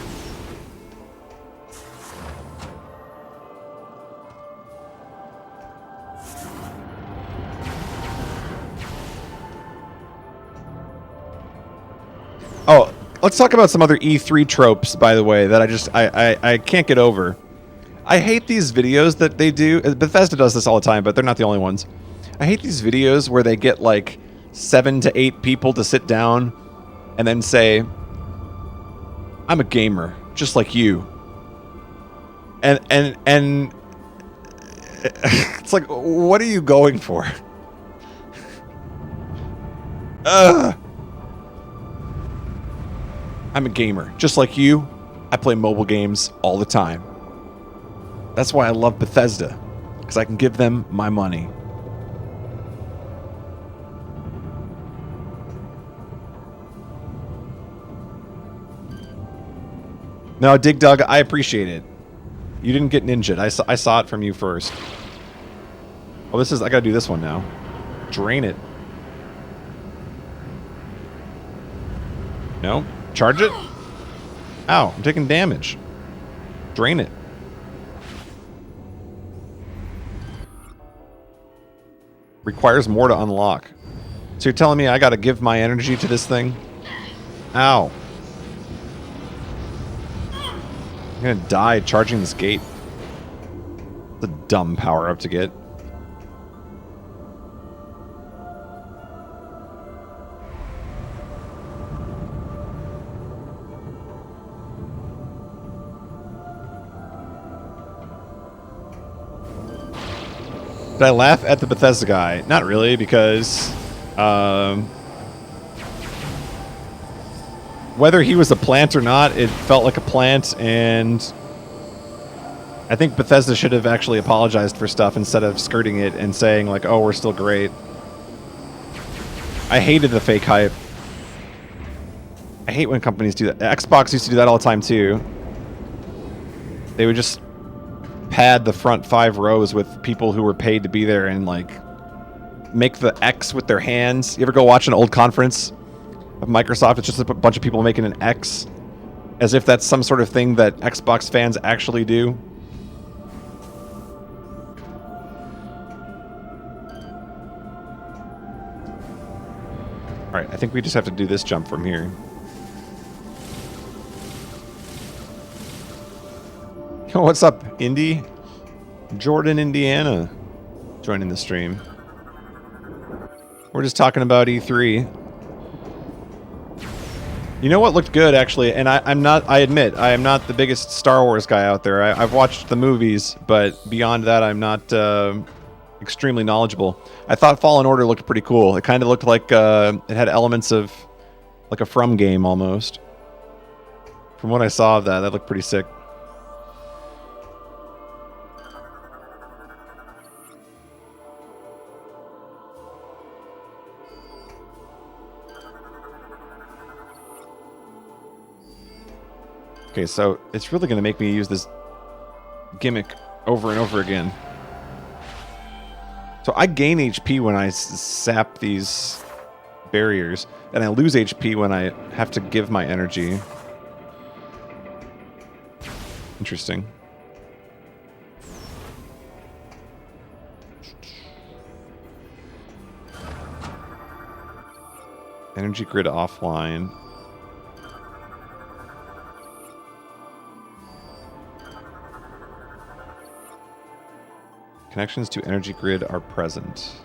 Oh, let's talk about some other E3 tropes, by the way, that I can't get over. I hate these videos that they do. Bethesda does this all the time, but they're not the only ones. I hate these videos where they get like 7 to 8 people to sit down and then say, I'm a gamer, just like you. And it's like, what are you going for? Ugh. I'm a gamer, just like you. I play mobile games all the time. That's why I love Bethesda, because I can give them my money. No, Dig Dug, I appreciate it. You didn't get ninja'd. I saw it from you first. Oh, this is... I gotta do this one now. Drain it. No? Charge it? Ow, I'm taking damage. Drain it. Requires more to unlock. So you're telling me I gotta give my energy to this thing? Ow. I'm gonna die charging this gate. It's a dumb power-up to get. Did I laugh at the Bethesda guy? Not really, because whether he was a plant or not, it felt like a plant, and I think Bethesda should have actually apologized for stuff instead of skirting it and saying like, oh, we're still great. I hated the fake hype. I hate when companies do that. Xbox used to do that all the time too. They would just pad the front 5 rows with people who were paid to be there and like make the X with their hands. You ever go watch an old conference of Microsoft? It's just a bunch of people making an X, as if that's some sort of thing that Xbox fans actually do. Alright, I think we just have to do this jump from here. Yo, what's up, Indy? Jordan, Indiana, joining the stream. We're just talking about E3. You know what looked good, actually, and I'm not, I admit, I am not the biggest Star Wars guy out there. I've watched the movies, but beyond that, I'm not extremely knowledgeable. I thought Fallen Order looked pretty cool. It kind of looked like it had elements of like a From game almost. From what I saw of that, that looked pretty sick. Okay, so it's really going to make me use this gimmick over and over again. So I gain HP when I sap these barriers, and I lose HP when I have to give my energy. Interesting. Energy grid offline. Connections to energy grid are present.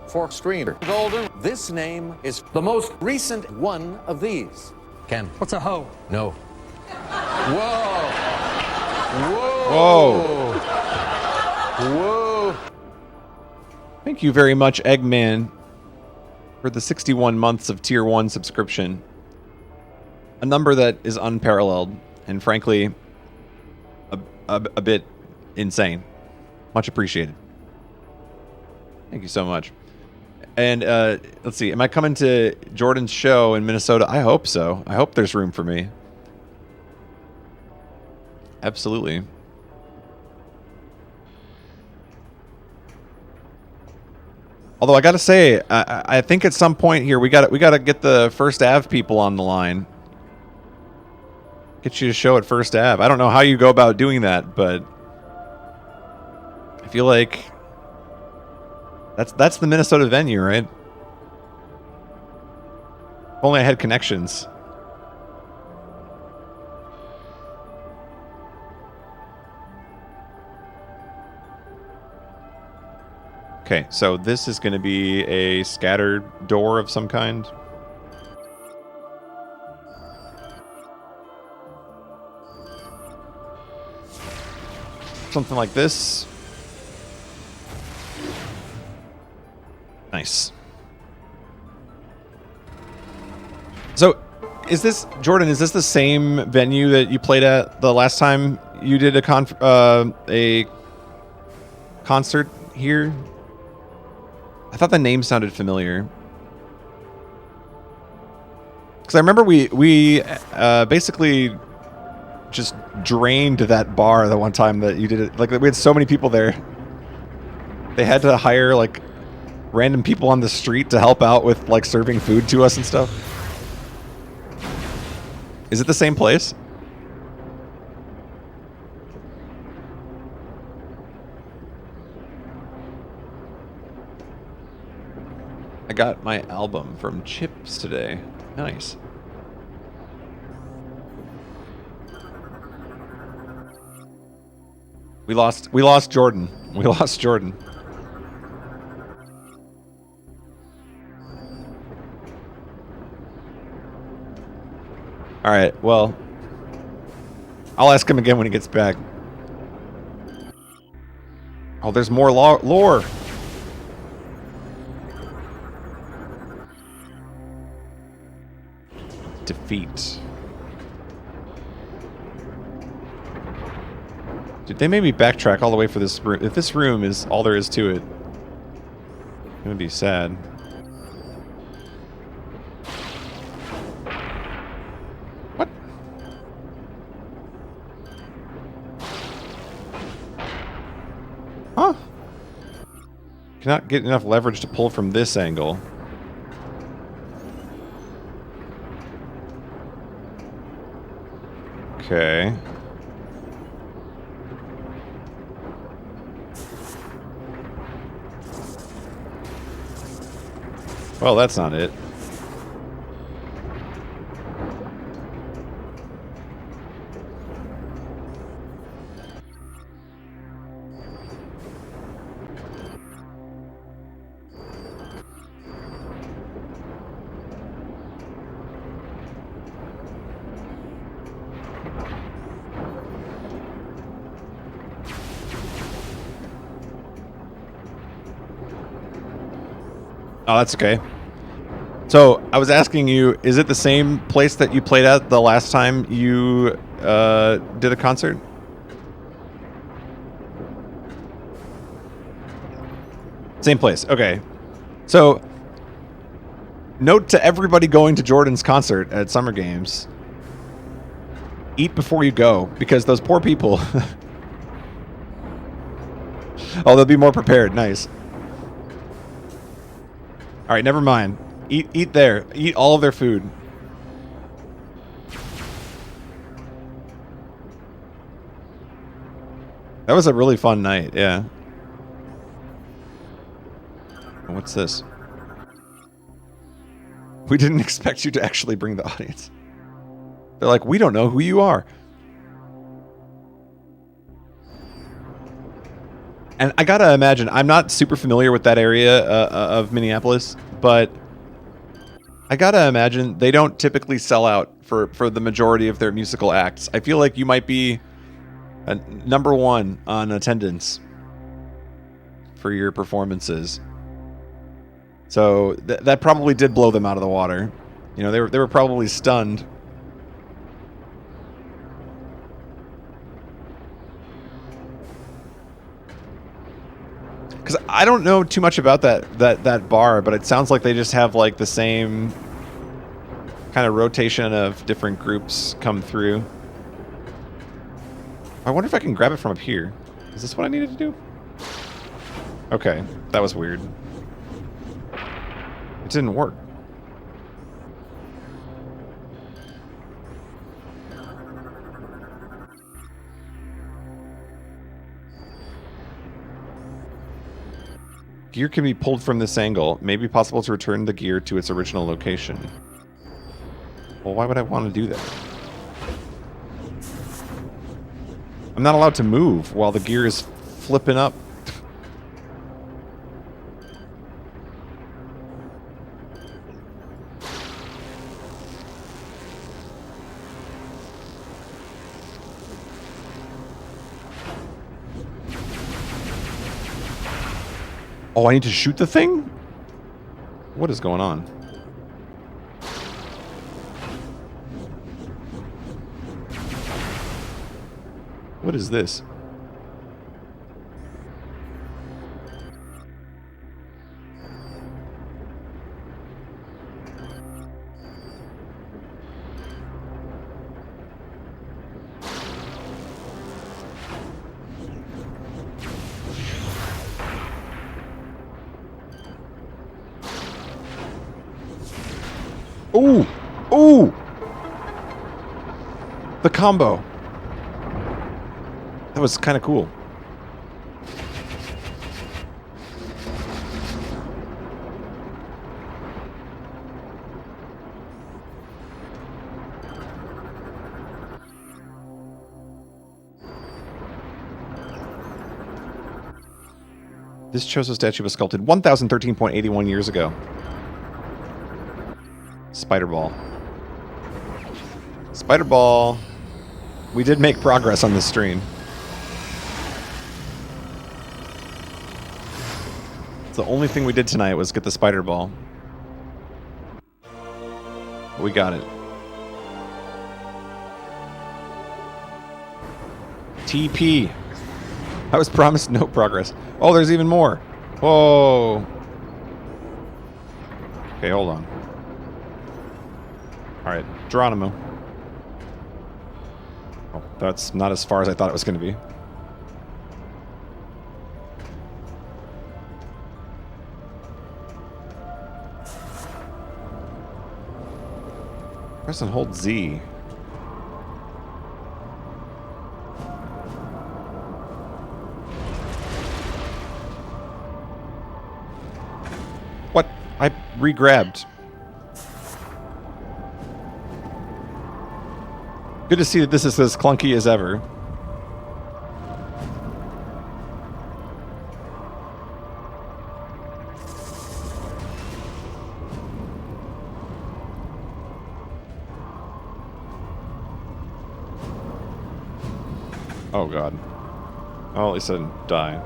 For streamer Golden, this name is the most recent one of these. Ken. What's a hoe? No. Whoa. Whoa. Whoa. Thank you very much, Eggman, for the 61 months of Tier 1 subscription. A number that is unparalleled, and frankly, a bit insane. Much appreciated. Thank you so much. And let's see, am I coming to Jordan's show in Minnesota? I hope so. I hope there's room for me. Absolutely. Although I gotta say, I think at some point here we gotta get the First Ave people on the line. Get you to show at First Ave. I don't know how you go about doing that, but I feel like that's the Minnesota venue, right? If only I had connections. Okay, so this is going to be a scattered door of some kind. Something like this. Nice. So, is this, Jordan, is this the same venue that you played at the last time you did a concert here? I thought the name sounded familiar. Because I remember we basically just drained that bar the one time that you did it. Like, we had so many people there. They had to hire, like, random people on the street to help out with, like, serving food to us and stuff. Is it the same place? I got my album from Chips today. Nice. We lost Jordan. We lost Jordan. All right, well, I'll ask him again when he gets back. Oh, there's more lore. Defeat. Dude, they made me backtrack all the way for this room. If this room is all there is to it, I'm gonna be sad. What? Huh? Cannot get enough leverage to pull from this angle. Okay. Well, that's not it. Oh, that's okay. So I was asking you, is it the same place that you played at the last time you did a concert? Same place. Okay. So note to everybody going to Jordan's concert at Summer Games: eat before you go, because those poor people. Oh, they'll be more prepared. Nice. All right, never mind. Eat there. Eat all of their food. That was a really fun night, yeah. What's this? We didn't expect you to actually bring the audience. They're like, we don't know who you are. And I gotta imagine, I'm not super familiar with that area of Minneapolis, but I gotta imagine they don't typically sell out for the majority of their musical acts. I feel like you might be number one on attendance for your performances. So that probably did blow them out of the water. You know, they were probably stunned. Because I don't know too much about that bar, but it sounds like they just have like the same kind of rotation of different groups come through. I wonder if I can grab it from up here. Is this what I needed to do? Okay, that was weird. It didn't work. Gear can be pulled from this angle. May be possible to return the gear to its original location. Well, why would I want to do that? I'm not allowed to move while the gear is flipping up. Oh, I need to shoot the thing? What is going on? What is this? Ooh! Ooh! The combo. That was kind of cool. This Chozo statue was sculpted 1,013.81 years ago. Spider Ball. Spider Ball. We did make progress on this stream. The only thing we did tonight was get the Spider Ball. We got it. TP. I was promised no progress. Oh, there's even more. Whoa. Okay, hold on. Alright, Geronimo. Oh, that's not as far as I thought it was going to be. Press and hold Z. What? I re-grabbed. Good to see that this is as clunky as ever. Oh god. Well, at least I didn't die.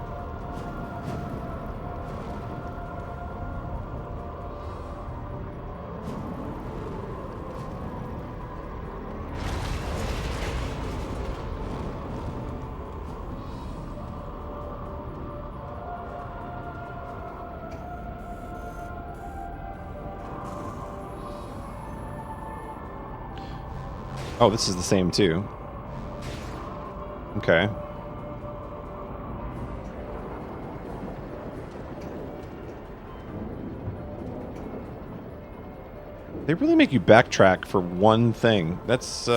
Oh, this is the same too. Okay. They really make you backtrack for one thing. That's,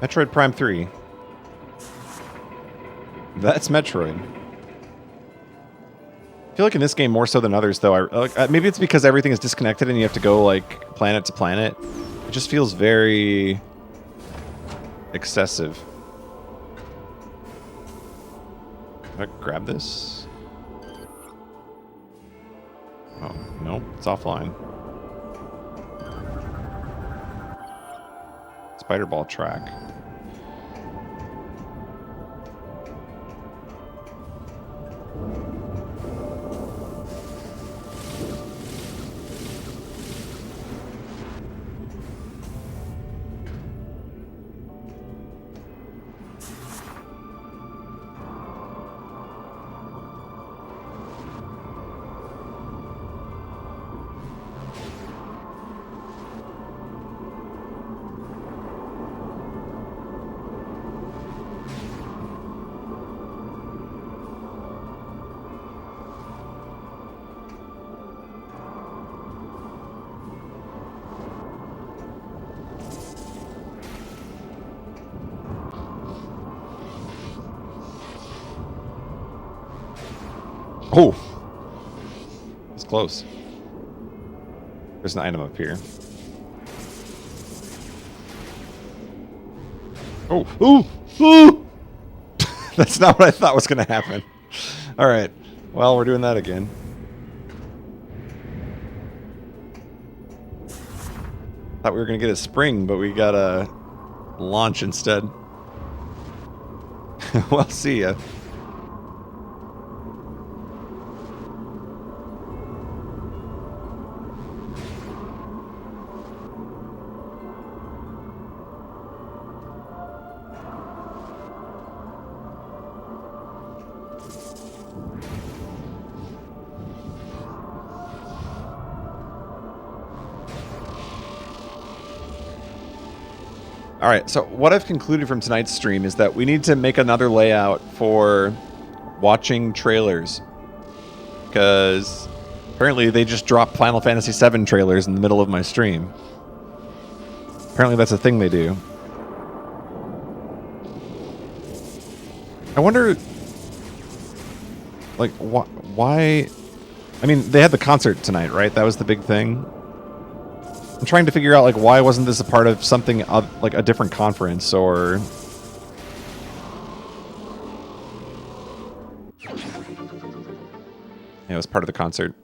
Metroid Prime 3. That's Metroid. I feel like in this game more so than others, though. Maybe it's because everything is disconnected and you have to go, like, planet to planet. It just feels very excessive. Can I grab this? Oh, no, it's offline. Spider ball track. Oh! It's close. There's an item up here. Oh! Ooh! Ooh! That's not what I thought was going to happen. Alright. Well, we're doing that again. Thought we were going to get a spring, but we got a launch instead. Well, see ya. Alright, so what I've concluded from tonight's stream is that we need to make another layout for watching trailers. Because apparently they just dropped Final Fantasy VII trailers in the middle of my stream. Apparently that's a thing they do. I wonder, like, why... I mean, they had the concert tonight, right? That was the big thing. I'm trying to figure out, like, why wasn't this a part of something, like, a different conference, or... Yeah, it was part of the concert.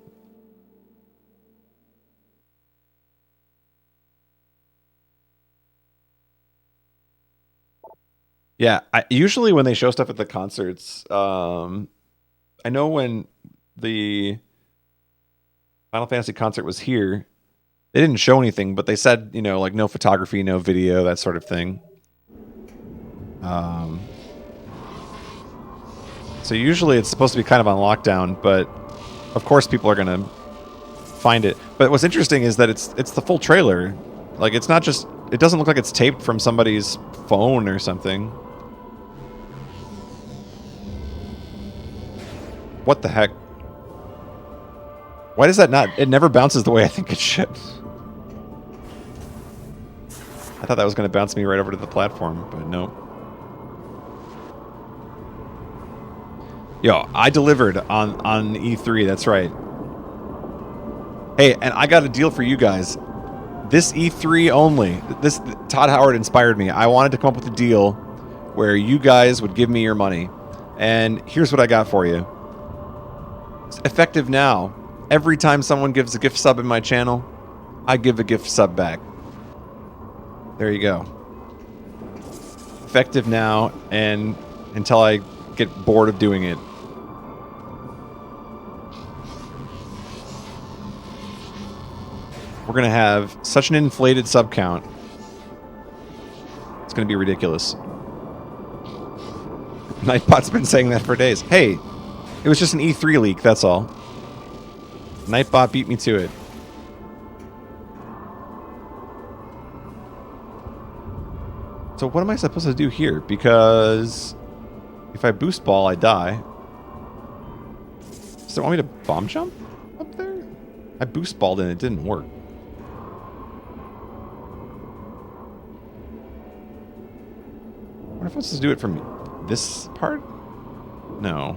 Yeah, usually when they show stuff at the concerts, I know when the Final Fantasy concert was here, they didn't show anything, but they said, you know, like, no photography, no video, that sort of thing. So usually it's supposed to be kind of on lockdown, but of course people are going to find it. But what's interesting is that it's the full trailer. Like, it's not just... It doesn't look like it's taped from somebody's phone or something. What the heck? Why does that not... It never bounces the way I think it should. I thought that was going to bounce me right over to the platform, but no. Yo, I delivered on E3, that's right. Hey, and I got a deal for you guys. This E3 only. This Todd Howard inspired me. I wanted to come up with a deal where you guys would give me your money. And here's what I got for you. It's effective now. Every time someone gives a gift sub in my channel, I give a gift sub back. There you go. Effective now and until I get bored of doing it. We're going to have such an inflated sub count. It's going to be ridiculous. Nightbot's been saying that for days. Hey, it was just an E3 leak, that's all. Nightbot beat me to it. So what am I supposed to do here? Because if I boost ball, I die. Does it want me to bomb jump up there? I boost balled and it didn't work. What if I'm supposed to do it from this part? No,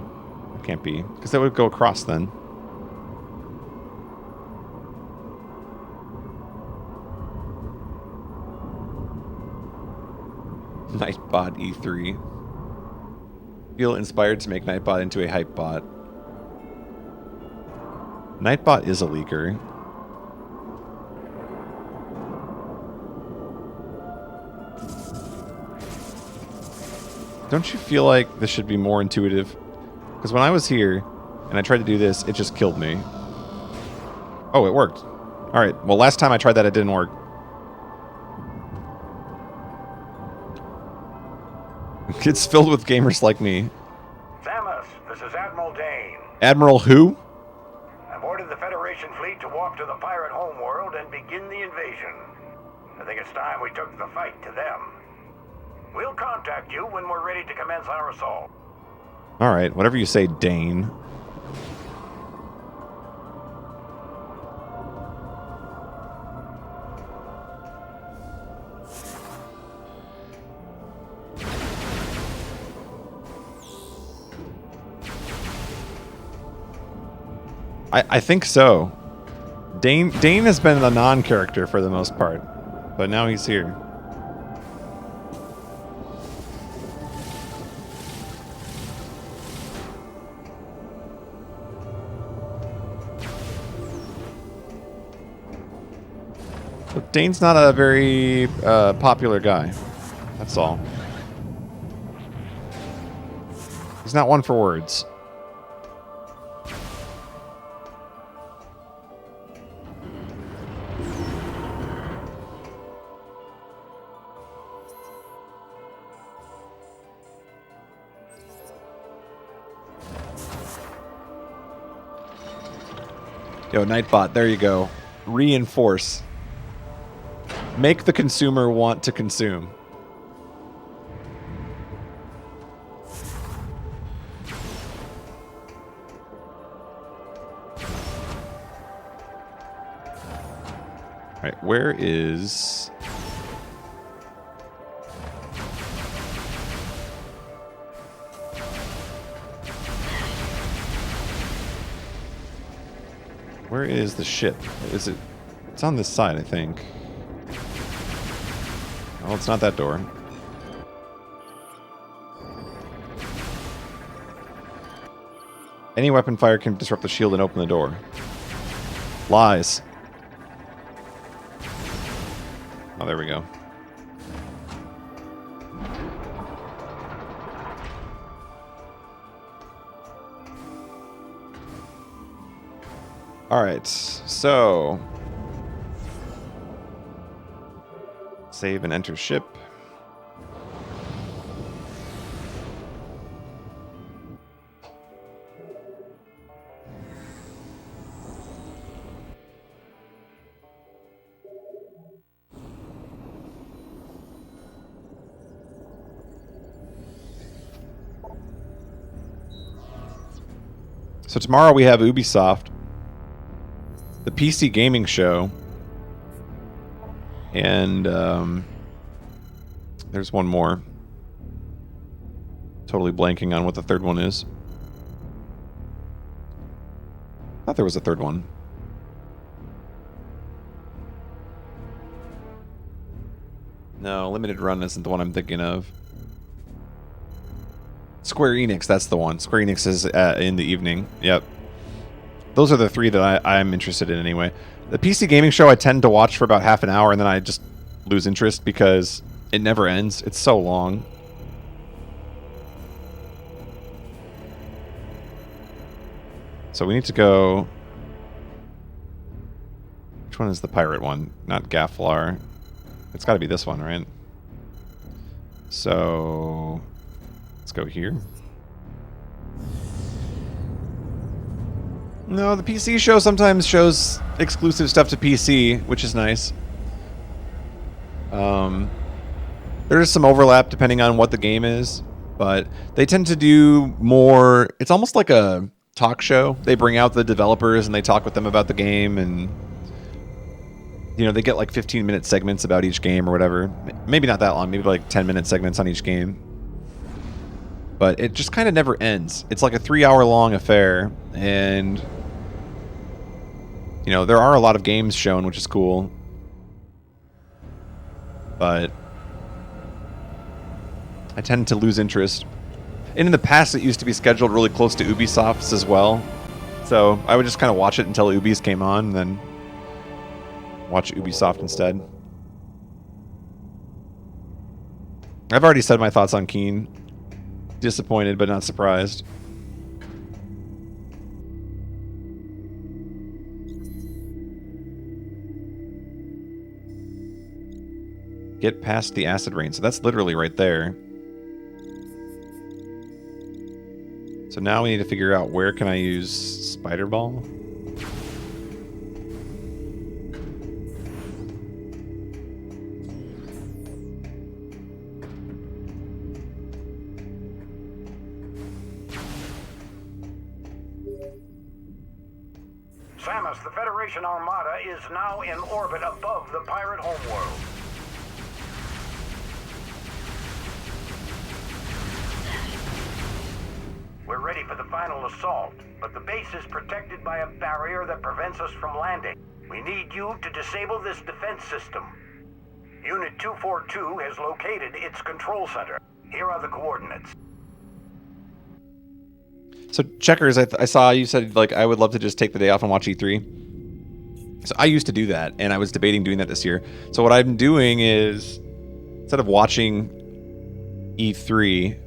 it can't be. Because that would go across then. Nightbot E3. Feel inspired to make Nightbot into a hype bot. Nightbot is a leaker. Don't you feel like this should be more intuitive? Because when I was here and I tried to do this, it just killed me. Oh, it worked. Alright, well last time I tried that it didn't work. It's filled with gamers like me. Samus, this is Admiral Dane. Admiral who? I boarded the Federation fleet to walk to the pirate homeworld and begin the invasion. I think it's time we took the fight to them. We'll contact you when we're ready to commence our assault. Alright, whatever you say, Dane. I think so. Dane has been a non-character for the most part, but now he's here. But Dane's not a very popular guy. That's all. He's not one for words. Yo, Nightbot, there you go. Reinforce. Make the consumer want to consume. Alright, where is... Where is the ship? Is it... It's on this side, I think. Oh, it's not that door. Any weapon fire can disrupt the shield and open the door. Lies. Oh, there we go. Alright, so... Save and enter ship. So tomorrow we have Ubisoft, the PC gaming show, and there's one more. Totally blanking on what the third one is. I thought there was a third one. No, Limited Run isn't the one I'm thinking of. Square Enix, that's the one. Square Enix is in the evening. Yep. Those are the three that I'm interested in anyway. The PC gaming show I tend to watch for about half an hour and then I just lose interest because it never ends. It's so long. So we need to go... Which one is the pirate one? Not Gafflar. It's got to be this one, right? So... Let's go here. No, the PC show sometimes shows exclusive stuff to PC, which is nice. There's some overlap depending on what the game is, but they tend to do more. It's almost like a talk show. They bring out the developers and they talk with them about the game, and you know, they get like 15-minute segments about each game or whatever. Maybe not that long, maybe like 10-minute segments on each game. But it just kind of never ends. It's like a 3-hour-long affair, and you know, there are a lot of games shown, which is cool. But I tend to lose interest. And in the past, it used to be scheduled really close to Ubisoft's as well. So I would just kind of watch it until Ubi's came on, and then watch Ubisoft instead. I've already said my thoughts on Keen. Disappointed, but not surprised. Get past the acid rain. So that's literally right there. So now we need to figure out where can I use Spider Ball. Samus, the Federation Armada is now in orbit above the pirate homeworld. We're ready for the final assault, but the base is protected by a barrier that prevents us from landing. We need you to disable this defense system. Unit 242 has located its control center. Here are the coordinates. So Checkers, I saw you said like I would love to just take the day off and watch E3. So I used to do that, and I was debating doing that this year. So what I'm doing is instead of watching E3,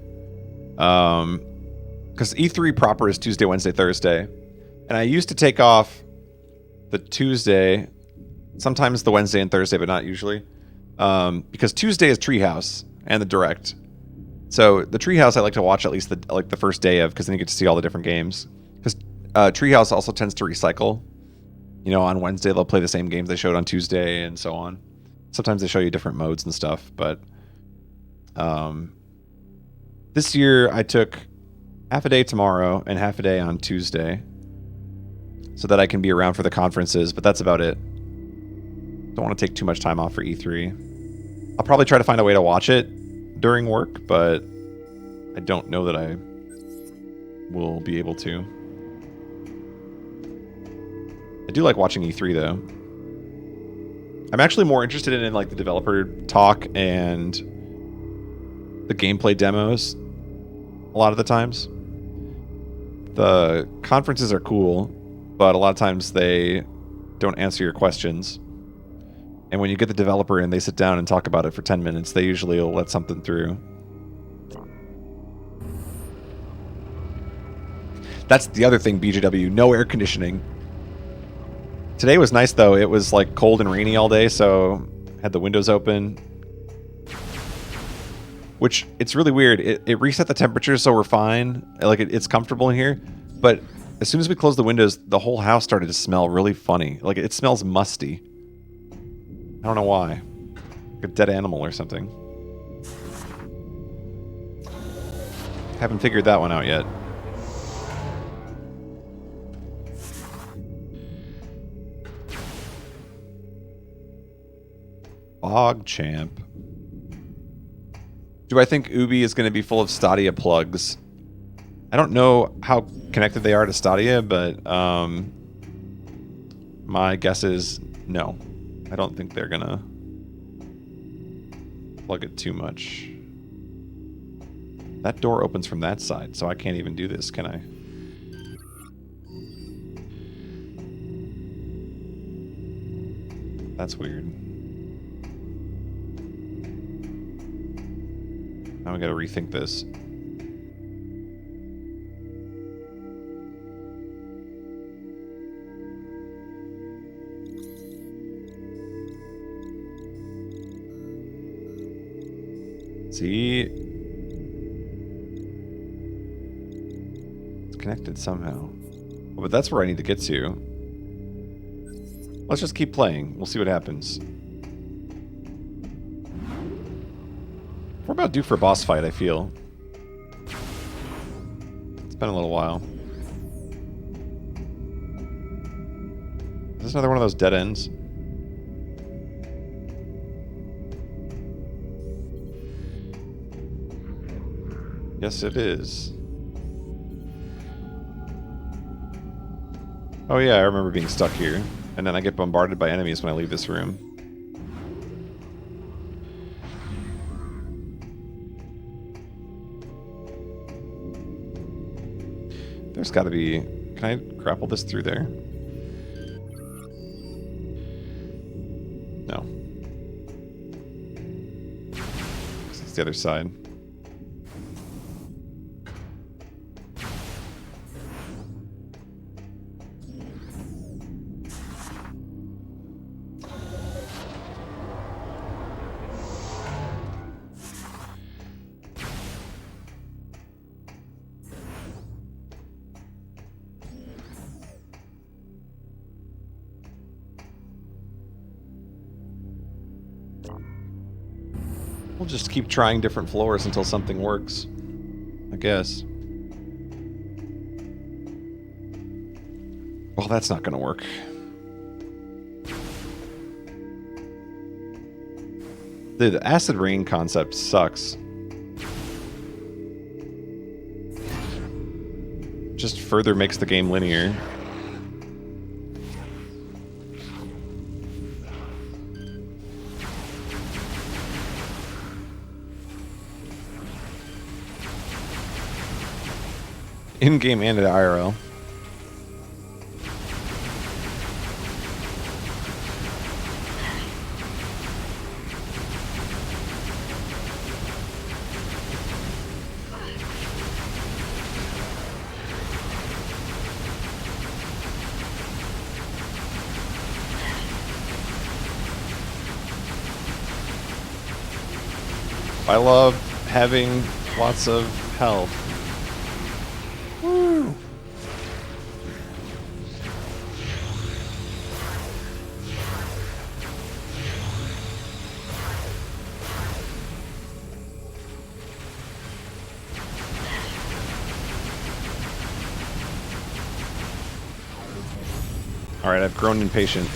because E3 proper is Tuesday, Wednesday, Thursday, and I used to take off the Tuesday, sometimes the Wednesday and Thursday, but not usually, because Tuesday is Treehouse and the Direct. So the Treehouse I like to watch at least the first day of, because then you get to see all the different games. Because Treehouse also tends to recycle. You know, on Wednesday they'll play the same games they showed on Tuesday and so on. Sometimes they show you different modes and stuff, but this year I took half a day tomorrow and half a day on Tuesday so that I can be around for the conferences, but that's about it. Don't want to take too much time off for E3. I'll probably try to find a way to watch it during work, but I don't know that I will be able to. I do like watching E3 though. I'm actually more interested in like the developer talk and the gameplay demos a lot of the times. The conferences are cool, but a lot of times they don't answer your questions. And when you get the developer in, they sit down and talk about it for 10 minutes. They usually will let something through. That's the other thing, BJW. No air conditioning. Today was nice, though. It was like cold and rainy all day, so had the windows open. Which, it's really weird. It reset the temperature, so we're fine. Like, it's comfortable in here. But as soon as we closed the windows, the whole house started to smell really funny. Like, it smells musty. I don't know why. Like a dead animal or something. Haven't figured that one out yet. Bog Champ. Do I think Ubi is going to be full of Stadia plugs? I don't know how connected they are to Stadia, but my guess is no. I don't think they're going to plug it too much. That door opens from that side, so I can't even do this, can I? That's weird. Now I gotta rethink this. See? It's connected somehow. But that's where I need to get to. Let's just keep playing. We'll see what happens. We're about due for a boss fight, I feel. It's been a little while. Is this another one of those dead ends? Yes, it is. Oh yeah, I remember being stuck here. And then I get bombarded by enemies when I leave this room. There's gotta be... Can I grapple this through there? No. It's the other side. We'll just keep trying different floors until something works, I guess. Well, that's not gonna work. The acid rain concept sucks. Just further makes the game linear. In-game and at IRL. I love having lots of health. Woo! Alright, I've grown impatient.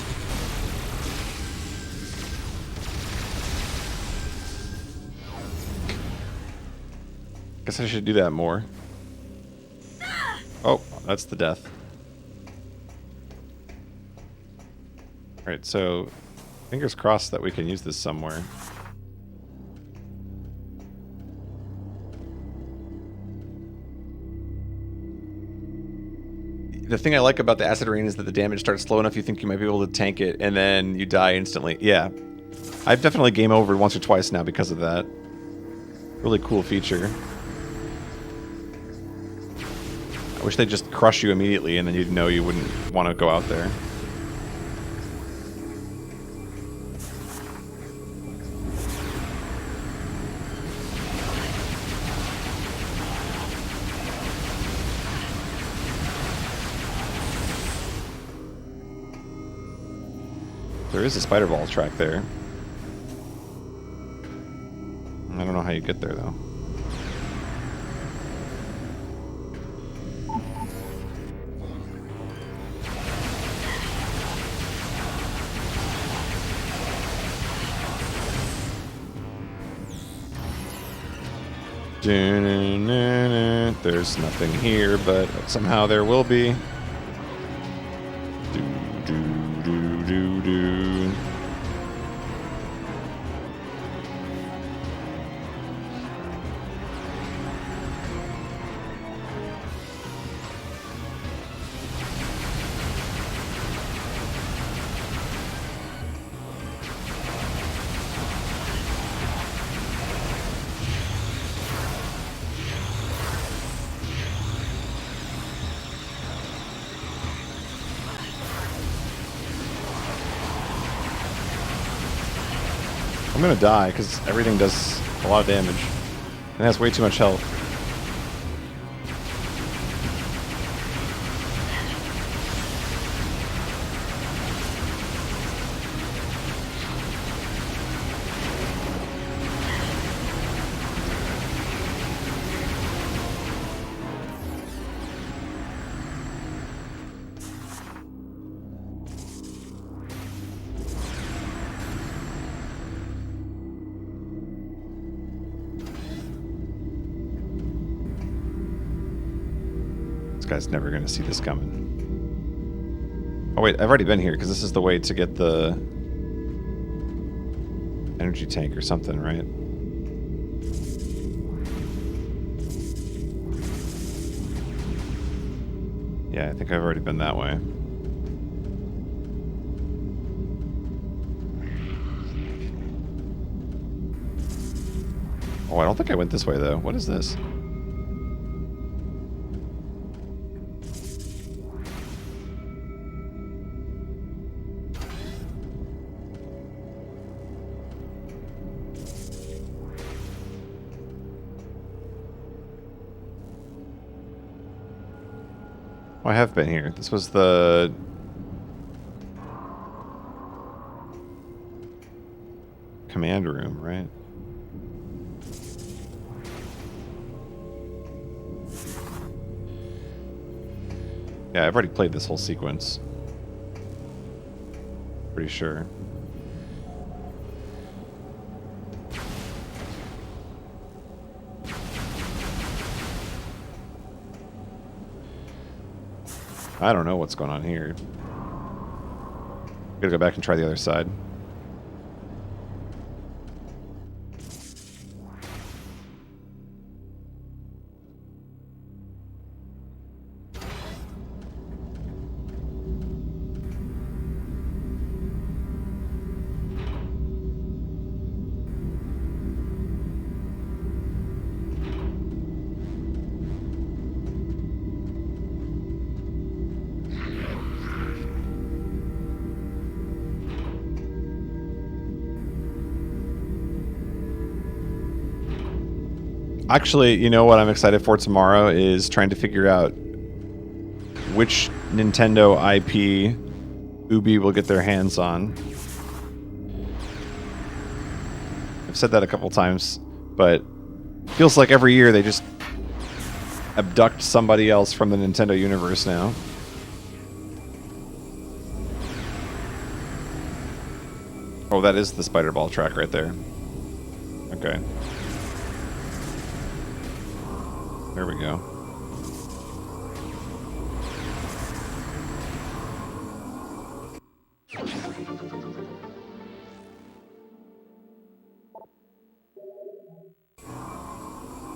Guess I should do that more. Oh, that's the death. Alright, so fingers crossed that we can use this somewhere. The thing I like about the acid rain is that the damage starts slow enough you think you might be able to tank it, and then you die instantly. Yeah. I've definitely game over once or twice now because of that. Really cool feature. I wish they'd just crush you immediately and then you'd know you wouldn't want to go out there. There is a spider ball track there. I don't know how you get there though. There's nothing here, but somehow there will be. I'm gonna die because everything does a lot of damage and has way too much health. This guy's never going to see this coming. Oh wait, I've already been here because this is the way to get the energy tank or something, right? Yeah, I think I've already been that way. Oh, I don't think I went this way though. What is this? Oh, I have been here. This was the... command room, right? Yeah, I've already played this whole sequence. Pretty sure. I don't know what's going on here. Gotta go back and try the other side. Actually, you know what I'm excited for tomorrow is trying to figure out which Nintendo IP Ubi will get their hands on. I've said that a couple times, but feels like every year they just abduct somebody else from the Nintendo universe now. Oh, that is the spider ball track right there. Okay. There we go.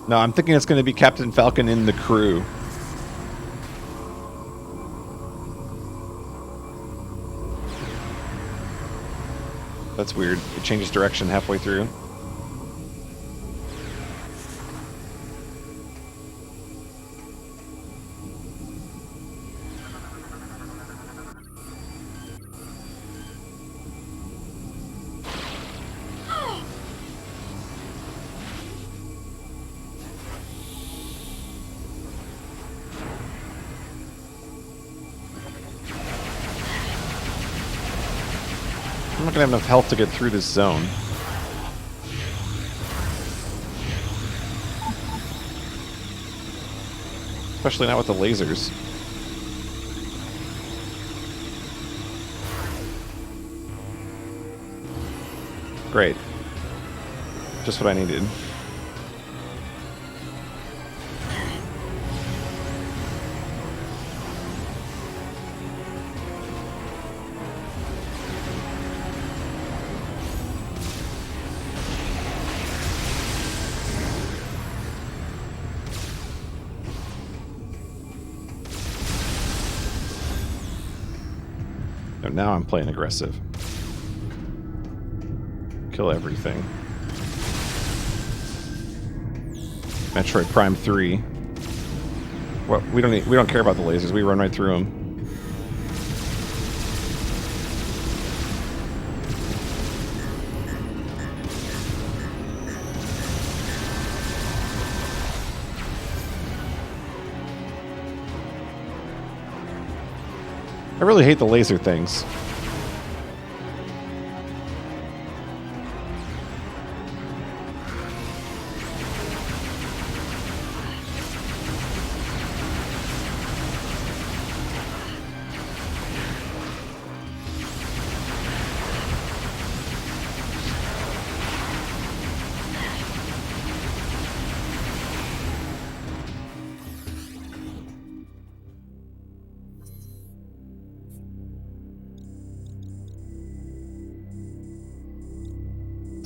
No, I'm thinking it's going to be Captain Falcon in the crew. That's weird. It changes direction halfway through. I'm not gonna have enough health to get through this zone. Especially not with the lasers. Great. Just what I needed. Now I'm playing aggressive. Kill everything. Metroid Prime 3. What we don't care about the lasers. We run right through them. I really hate the laser things.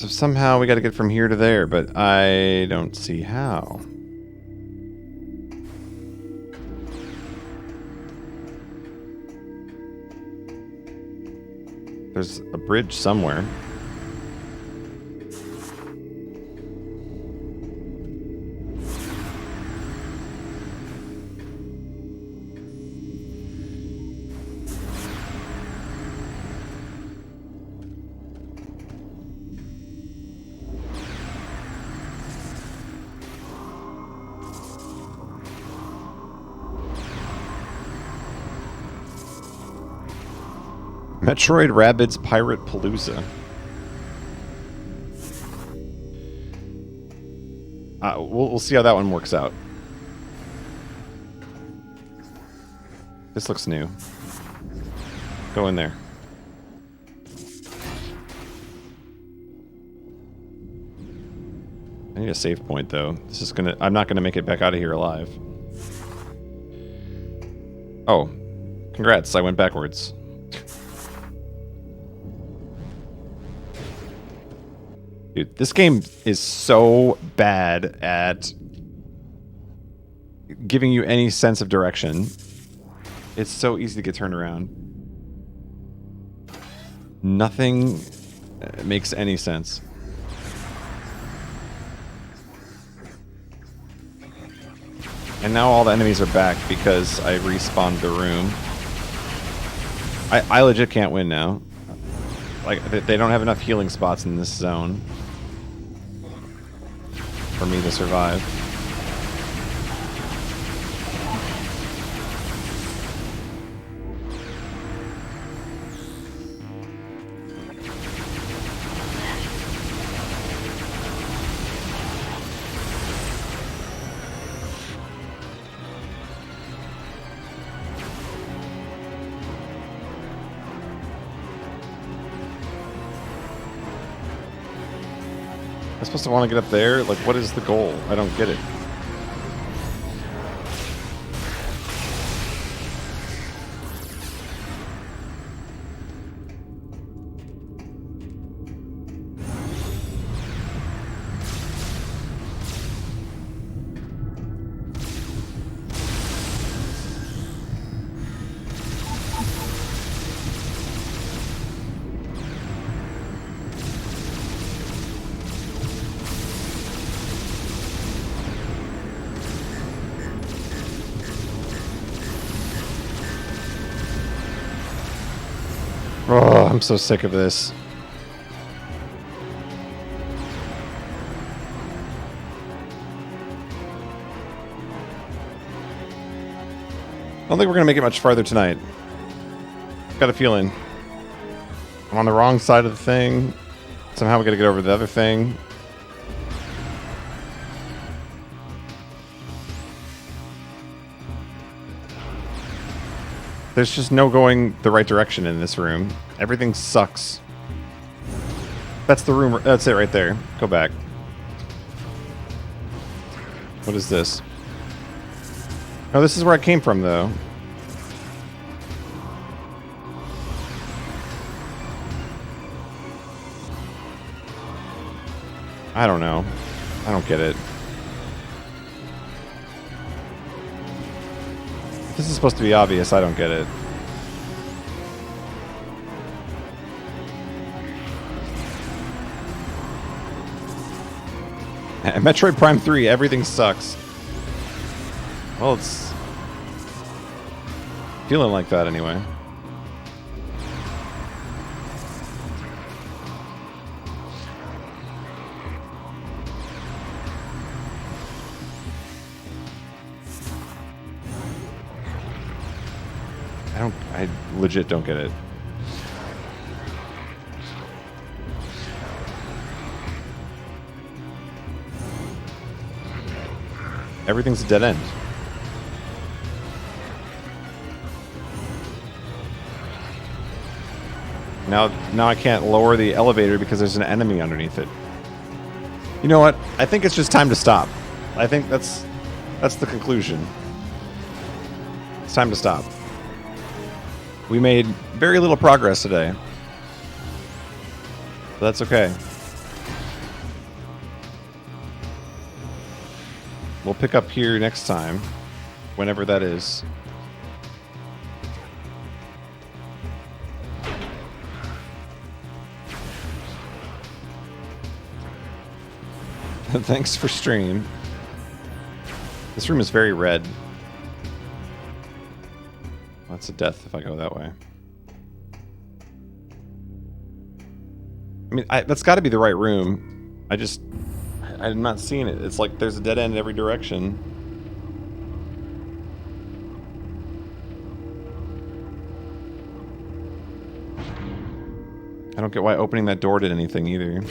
So somehow we got to get from here to there, but I don't see how. There's a bridge somewhere. Metroid Rabbids Pirate Palooza. We'll see how that one works out. This looks new. Go in there. I need a save point though. This is gonna. I'm not gonna make it back out of here alive. Oh, congrats! I went backwards. Dude, this game is so bad at giving you any sense of direction. It's so easy to get turned around. Nothing makes any sense. And now all the enemies are back because I respawned the room. I legit can't win now. Like, they don't have enough healing spots in this zone for me to survive. I'm supposed to want to get up there? Like, what is the goal? I don't get it. Oh, I'm so sick of this. I don't think we're going to make it much farther tonight. Got a feeling. I'm on the wrong side of the thing. Somehow we got to get over the other thing. There's just no going the right direction in this room. Everything sucks. That's the room. That's it right there. Go back. What is this? Oh, this is where I came from, though. I don't know. I don't get it. This is supposed to be obvious. I don't get it. Metroid Prime 3, everything sucks. Well, it's feeling like that anyway. I legit don't get it. Everything's a dead end. Now I can't lower the elevator because there's an enemy underneath it. You know what? I think it's just time to stop. I think that's the conclusion. It's time to stop. We made very little progress today. But that's okay. we'll pick up here next time, whenever that is. Thanks for stream. This room is very red. That's a death if I go that way. I mean, that's got to be the right room. I'm not seeing it. It's like there's a dead end in every direction. I don't get why opening that door did anything either.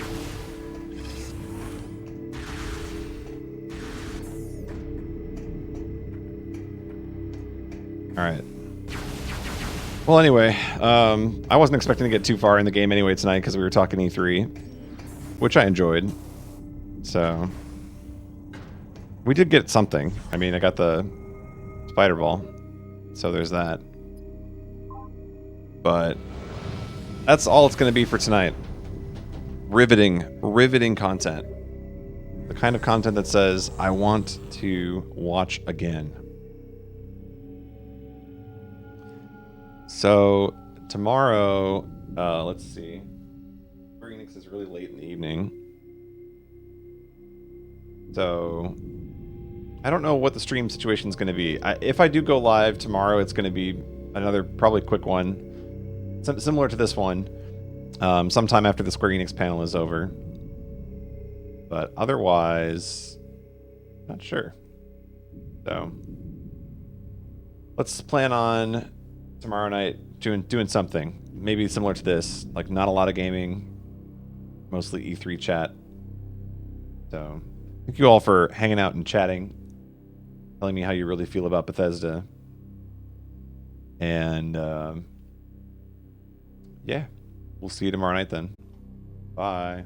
Alright. Well, anyway, I wasn't expecting to get too far in the game anyway tonight because we were talking E3, which I enjoyed. So, we did get something. I mean, I got the spider ball, so there's that. But that's all it's going to be for tonight. Riveting content. The kind of content that says, I want to watch again. So, tomorrow, let's see. Square Enix is really late in the evening. So, I don't know what the stream situation is going to be. If I do go live tomorrow, it's going to be another probably quick one. Similar to this one. Sometime after the Square Enix panel is over. But otherwise, not sure. So, let's plan on tomorrow night doing something. Maybe similar to this. Like, not a lot of gaming. Mostly E3 chat. So, thank you all for hanging out and chatting. Telling me how you really feel about Bethesda. And, yeah. We'll see you tomorrow night then. Bye.